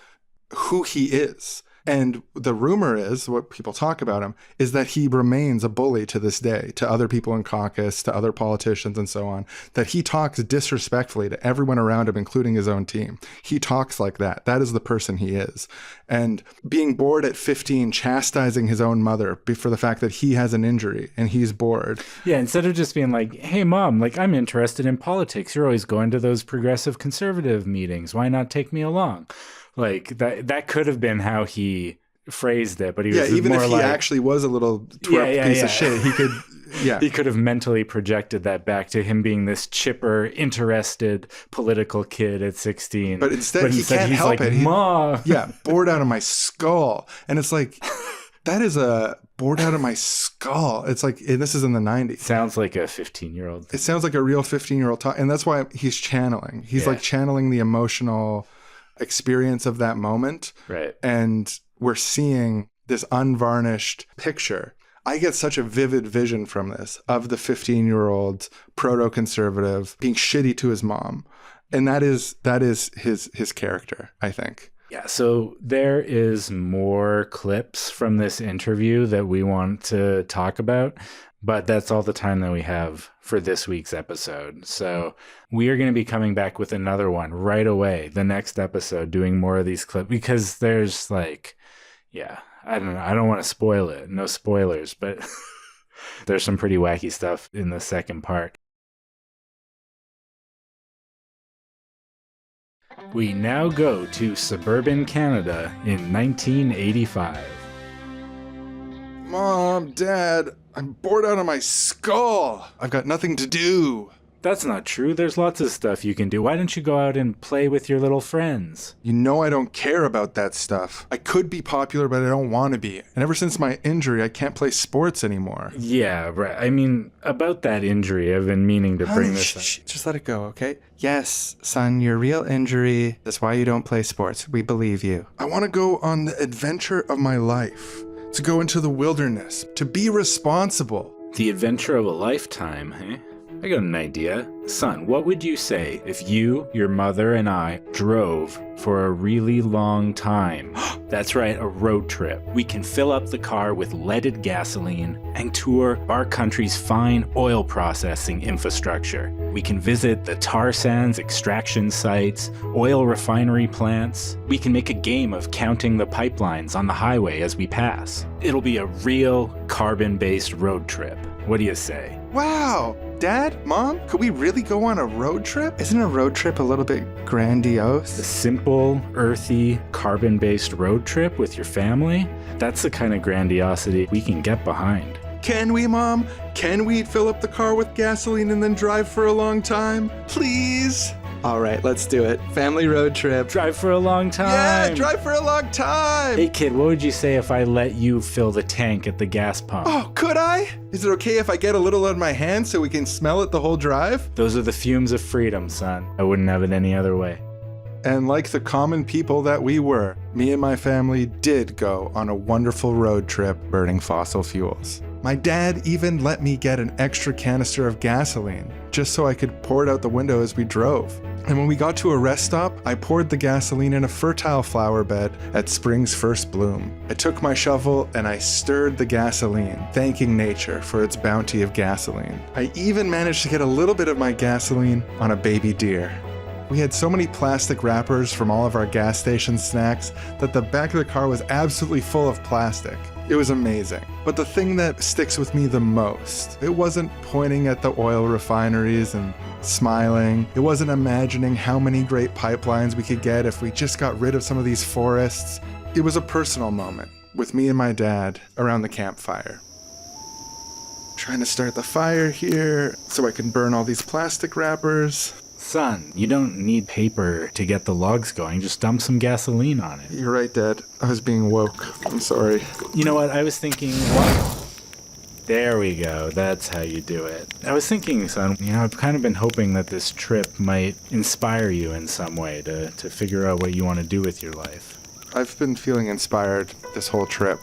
who he is. And the rumor is, what people talk about him, is that he remains a bully to this day, to other people in caucus, to other politicians and so on, that he talks disrespectfully to everyone around him, including his own team. He talks like that. That is the person he is. And being bored at 15, chastising his own mother for the fact that he has an injury and he's bored. Yeah, instead of just being like, hey, Mom, like, I'm interested in politics. You're always going to those progressive conservative meetings. Why not take me along? Like, that could have been how he phrased it, but he was even more if he like, actually was a little twerp piece of shit, he could, he could have mentally projected that back to him being this chipper, interested political kid at 16. But instead he can't he's help like, it. Mom. Bored out of my skull. And it's like, that is a bored out of my skull. It's like, and this is in the 90s. Sounds like a 15-year-old. It sounds like a real 15-year-old talk. And that's why he's channeling. He's like channeling the emotional experience of that moment. Right. And we're seeing this unvarnished picture. I get such a vivid vision from this of the 15-year-old proto-conservative being shitty to his mom. And that is his character, I think. Yeah, so there is more clips from this interview that we want to talk about, but that's all the time that we have for this week's episode. So we are going to be coming back with another one right away, the next episode, doing more of these clips, because there's like, I don't know. I don't want to spoil it. No spoilers, but there's some pretty wacky stuff in the second part. We now go to suburban Canada in 1985. Mom, Dad, I'm bored out of my skull. I've got nothing to do. That's not true. There's lots of stuff you can do. Why don't you go out and play with your little friends? You know I don't care about that stuff. I could be popular, but I don't want to be. And ever since my injury, I can't play sports anymore. Yeah, right. I mean, about that injury, I've been meaning to bring this up. Just let it go, okay? Yes, son, your real injury. That's why you don't play sports. We believe you. I want to go on the adventure of my life. To go into the wilderness. To be responsible. The adventure of a lifetime, eh? I got an idea. Son, what would you say if you, your mother, and I drove for a really long time? That's right, a road trip. We can fill up the car with leaded gasoline and tour our country's fine oil processing infrastructure. We can visit the tar sands extraction sites, oil refinery plants. We can make a game of counting the pipelines on the highway as we pass. It'll be a real carbon-based road trip. What do you say? Wow! Dad, Mom, could we really go on a road trip? Isn't a road trip a little bit grandiose? A simple, earthy, carbon-based road trip with your family? That's the kind of grandiosity we can get behind. Can we, Mom? Can we fill up the car with gasoline and then drive for a long time? Please? All right, let's do it. Family road trip. Drive for a long time. Yeah, drive for a long time. Hey kid, what would you say if I let you fill the tank at the gas pump? Oh, could I? Is it okay if I get a little on my hand so we can smell it the whole drive? Those are the fumes of freedom, son. I wouldn't have it any other way. And like the common people that we were, me and my family did go on a wonderful road trip burning fossil fuels. My dad even let me get an extra canister of gasoline just so I could pour it out the window as we drove. And when we got to a rest stop, I poured the gasoline in a fertile flower bed at spring's first bloom. I took my shovel and I stirred the gasoline, thanking nature for its bounty of gasoline. I even managed to get a little bit of my gasoline on a baby deer. We had so many plastic wrappers from all of our gas station snacks that the back of the car was absolutely full of plastic. It was amazing. But the thing that sticks with me the most, it wasn't pointing at the oil refineries and smiling. It wasn't imagining how many great pipelines we could get if we just got rid of some of these forests. It was a personal moment with me and my dad around the campfire. Trying to start the fire here so I can burn all these plastic wrappers. Son, you don't need paper to get the logs going. Just dump some gasoline on it. You're right, Dad. I was being woke. I'm sorry. You know what? I was thinking, there we go. That's how you do it. I was thinking, son, I've kind of been hoping that this trip might inspire you in some way to figure out what you want to do with your life. I've been feeling inspired this whole trip,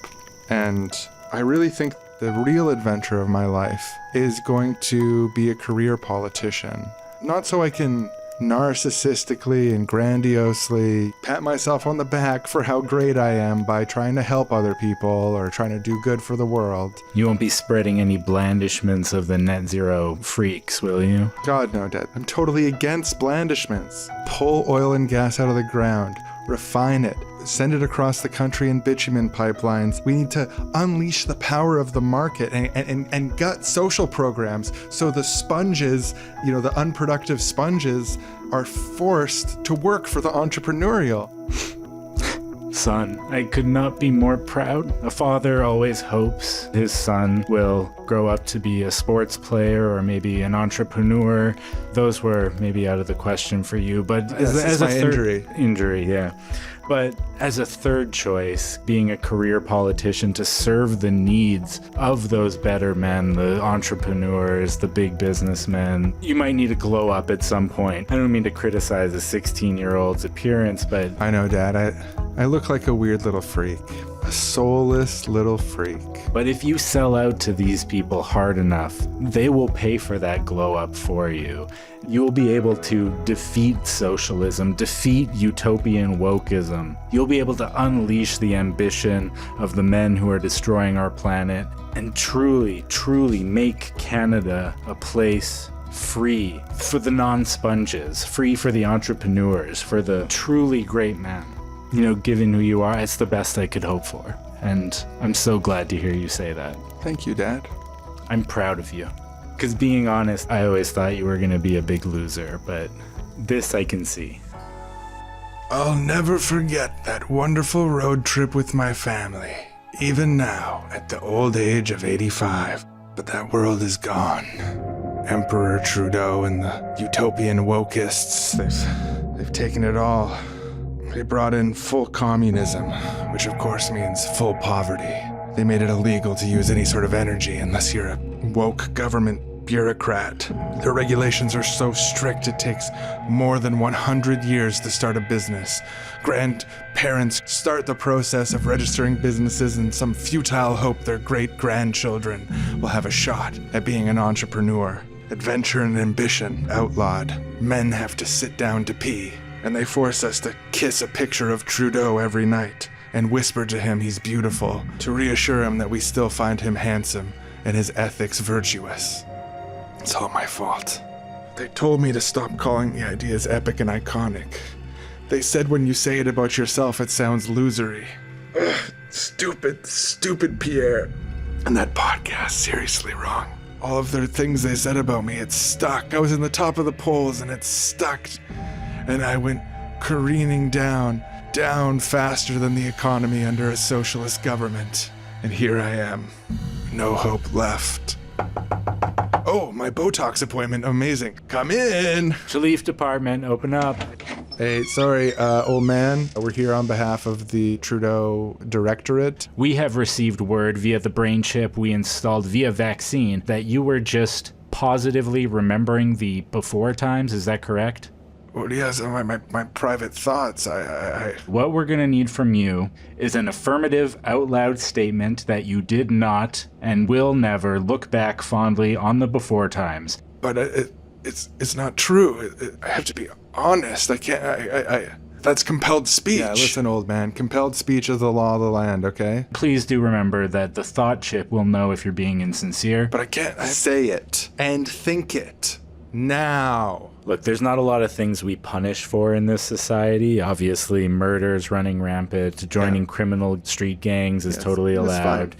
and I really think the real adventure of my life is going to be a career politician. Not so I can narcissistically and grandiosely pat myself on the back for how great I am by trying to help other people or trying to do good for the world. You won't be spreading any blandishments of the net zero freaks, will you? God, no, Dad. I'm totally against blandishments. Pull oil and gas out of the ground. Refine it. Send it across the country in bitumen pipelines. We need to unleash the power of the market and gut social programs so the sponges, the unproductive sponges, are forced to work for the entrepreneurial. Son, I could not be more proud. A father always hopes his son will grow up to be a sports player or maybe an entrepreneur. Those were maybe out of the question for you, but as a third injury, yeah. But as a third choice, being a career politician to serve the needs of those better men, the entrepreneurs, the big businessmen, you might need to glow up at some point. I don't mean to criticize a 16-year-old's appearance, but I know, Dad. I look like a weird little freak. A soulless little freak. But if you sell out to these people hard enough, they will pay for that glow up for you. You will be able to defeat socialism, defeat utopian wokeism. You'll be able to unleash the ambition of the men who are destroying our planet and truly, truly make Canada a place free for the non-sponges, free for the entrepreneurs, for the truly great men. Given who you are, it's the best I could hope for. And I'm so glad to hear you say that. Thank you, Dad. I'm proud of you. Because being honest, I always thought you were going to be a big loser, but this I can see. I'll never forget that wonderful road trip with my family, even now at the old age of 85. But that world is gone. Emperor Trudeau and the utopian wokists, they've taken it all. They brought in full communism, which of course means full poverty. They made it illegal to use any sort of energy unless you're a woke government bureaucrat. Their regulations are so strict it takes more than 100 years to start a business. Grandparents start the process of registering businesses in some futile hope their great-grandchildren will have a shot at being an entrepreneur. Adventure and ambition outlawed. Men have to sit down to pee. And they force us to kiss a picture of Trudeau every night and whisper to him he's beautiful, to reassure him that we still find him handsome and his ethics virtuous. It's all my fault. They told me to stop calling the ideas epic and iconic. They said when you say it about yourself, it sounds losery. Ugh, stupid Pierre. And that podcast, seriously wrong. All of the things they said about me, it stuck. I was in the top of the polls and it stuck. And I went careening down faster than the economy under a socialist government. And here I am. No hope left. Oh, my Botox appointment. Amazing. Come in. Relief department, open up. Hey, sorry, old man. We're here on behalf of the Trudeau Directorate. We have received word via the brain chip we installed via vaccine that you were just positively remembering the before times. Is that correct? Well, yes, my private thoughts. What we're going to need from you is an affirmative, out loud statement that you did not and will never look back fondly on the before times. But it's not true. I have to be honest. I can't. That's compelled speech. Yeah, listen, old man. Compelled speech is the law of the land, okay? Please do remember that the thought chip will know if you're being insincere. But I can't say it and think it now. Look, there's not a lot of things we punish for in this society. Obviously, murders running rampant, joining criminal street gangs is totally allowed.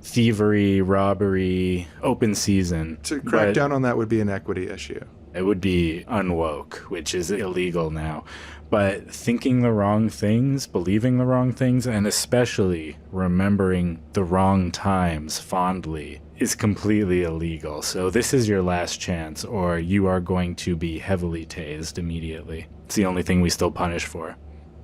Thievery, robbery, open season. To crack down on that would be an equity issue. It would be unwoke, which is illegal now. But thinking the wrong things, believing the wrong things, and especially remembering the wrong times fondly is completely illegal. So this is your last chance, or you are going to be heavily tased immediately. It's the only thing we still punish for.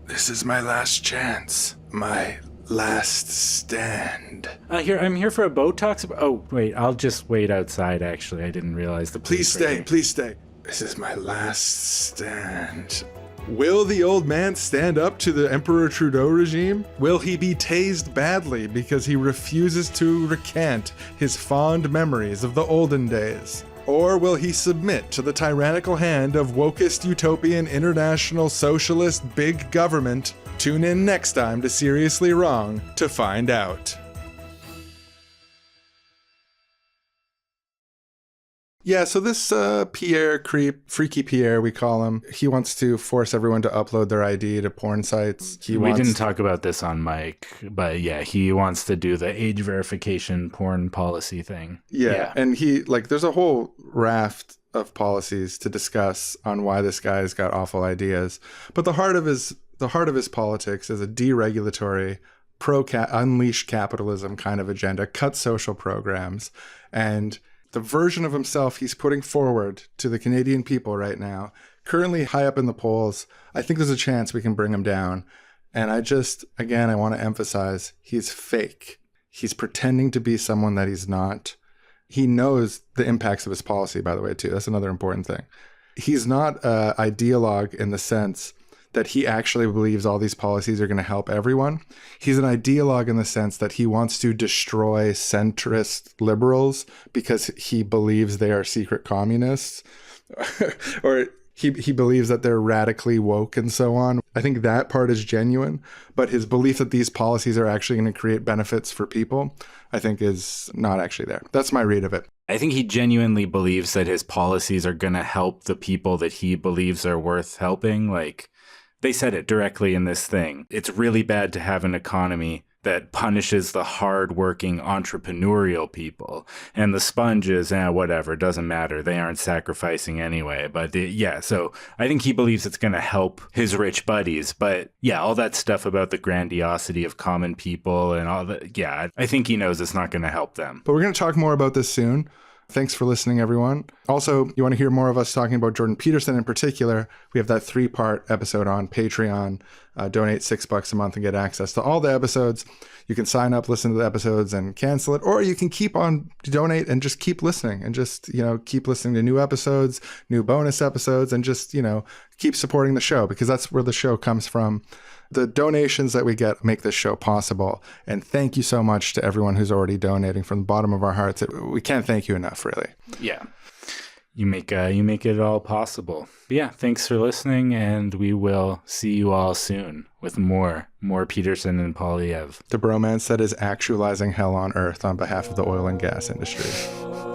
This is my last chance. My last stand. I'm here for a Botox. Oh, wait, I'll just wait outside, actually. I didn't realize the Please stay. This is my last stand. Will the old man stand up to the Emperor Trudeau regime? Will he be tased badly because he refuses to recant his fond memories of the olden days? Or will he submit to the tyrannical hand of wokeist utopian international socialist big government? Tune in next time to Seriously Wrong to find out. Yeah, so this Pierre creep, Freaky Pierre, we call him, he wants to force everyone to upload their ID to porn sites. We didn't talk about this on mic, but yeah, he wants to do the age verification porn policy thing. Yeah, and there's a whole raft of policies to discuss on why this guy's got awful ideas. But the heart of his politics is a deregulatory, unleash capitalism kind of agenda, cut social programs, and the version of himself he's putting forward to the Canadian people right now, currently high up in the polls. I think there's a chance we can bring him down. And I want to emphasize, he's fake. He's pretending to be someone that he's not. He knows the impacts of his policy, by the way, too. That's another important thing. He's not an ideologue in the sense that he actually believes all these policies are going to help everyone. He's an ideologue in the sense that he wants to destroy centrist liberals because he believes they are secret communists, or he believes that they're radically woke and so on. I think that part is genuine, but his belief that these policies are actually going to create benefits for people, I think is not actually there. That's my read of it. I think he genuinely believes that his policies are going to help the people that he believes are worth helping. Like, they said it directly in this thing. It's really bad to have an economy that punishes the hard-working entrepreneurial people. And the sponges, whatever, doesn't matter. They aren't sacrificing anyway. But so I think he believes it's going to help his rich buddies. But yeah, all that stuff about the grandiosity of common people and all that, yeah, I think he knows it's not going to help them. But we're going to talk more about this soon. Thanks for listening, everyone. Also, you want to hear more of us talking about Jordan Peterson in particular, we have that 3-part episode on Patreon. Donate $6 a month and get access to all the episodes. You can sign up, listen to the episodes, and cancel it, or you can keep on donate and just keep listening and just, keep listening to new episodes, new bonus episodes, and just, keep supporting the show, because that's where the show comes from. The donations that we get make this show possible. And thank you so much to everyone who's already donating from the bottom of our hearts. We can't thank you enough, really. Yeah. You make it all possible. But yeah, thanks for listening, and we will see you all soon with more Peterson and Poilievre. The bromance that is actualizing hell on earth on behalf of the oil and gas industry.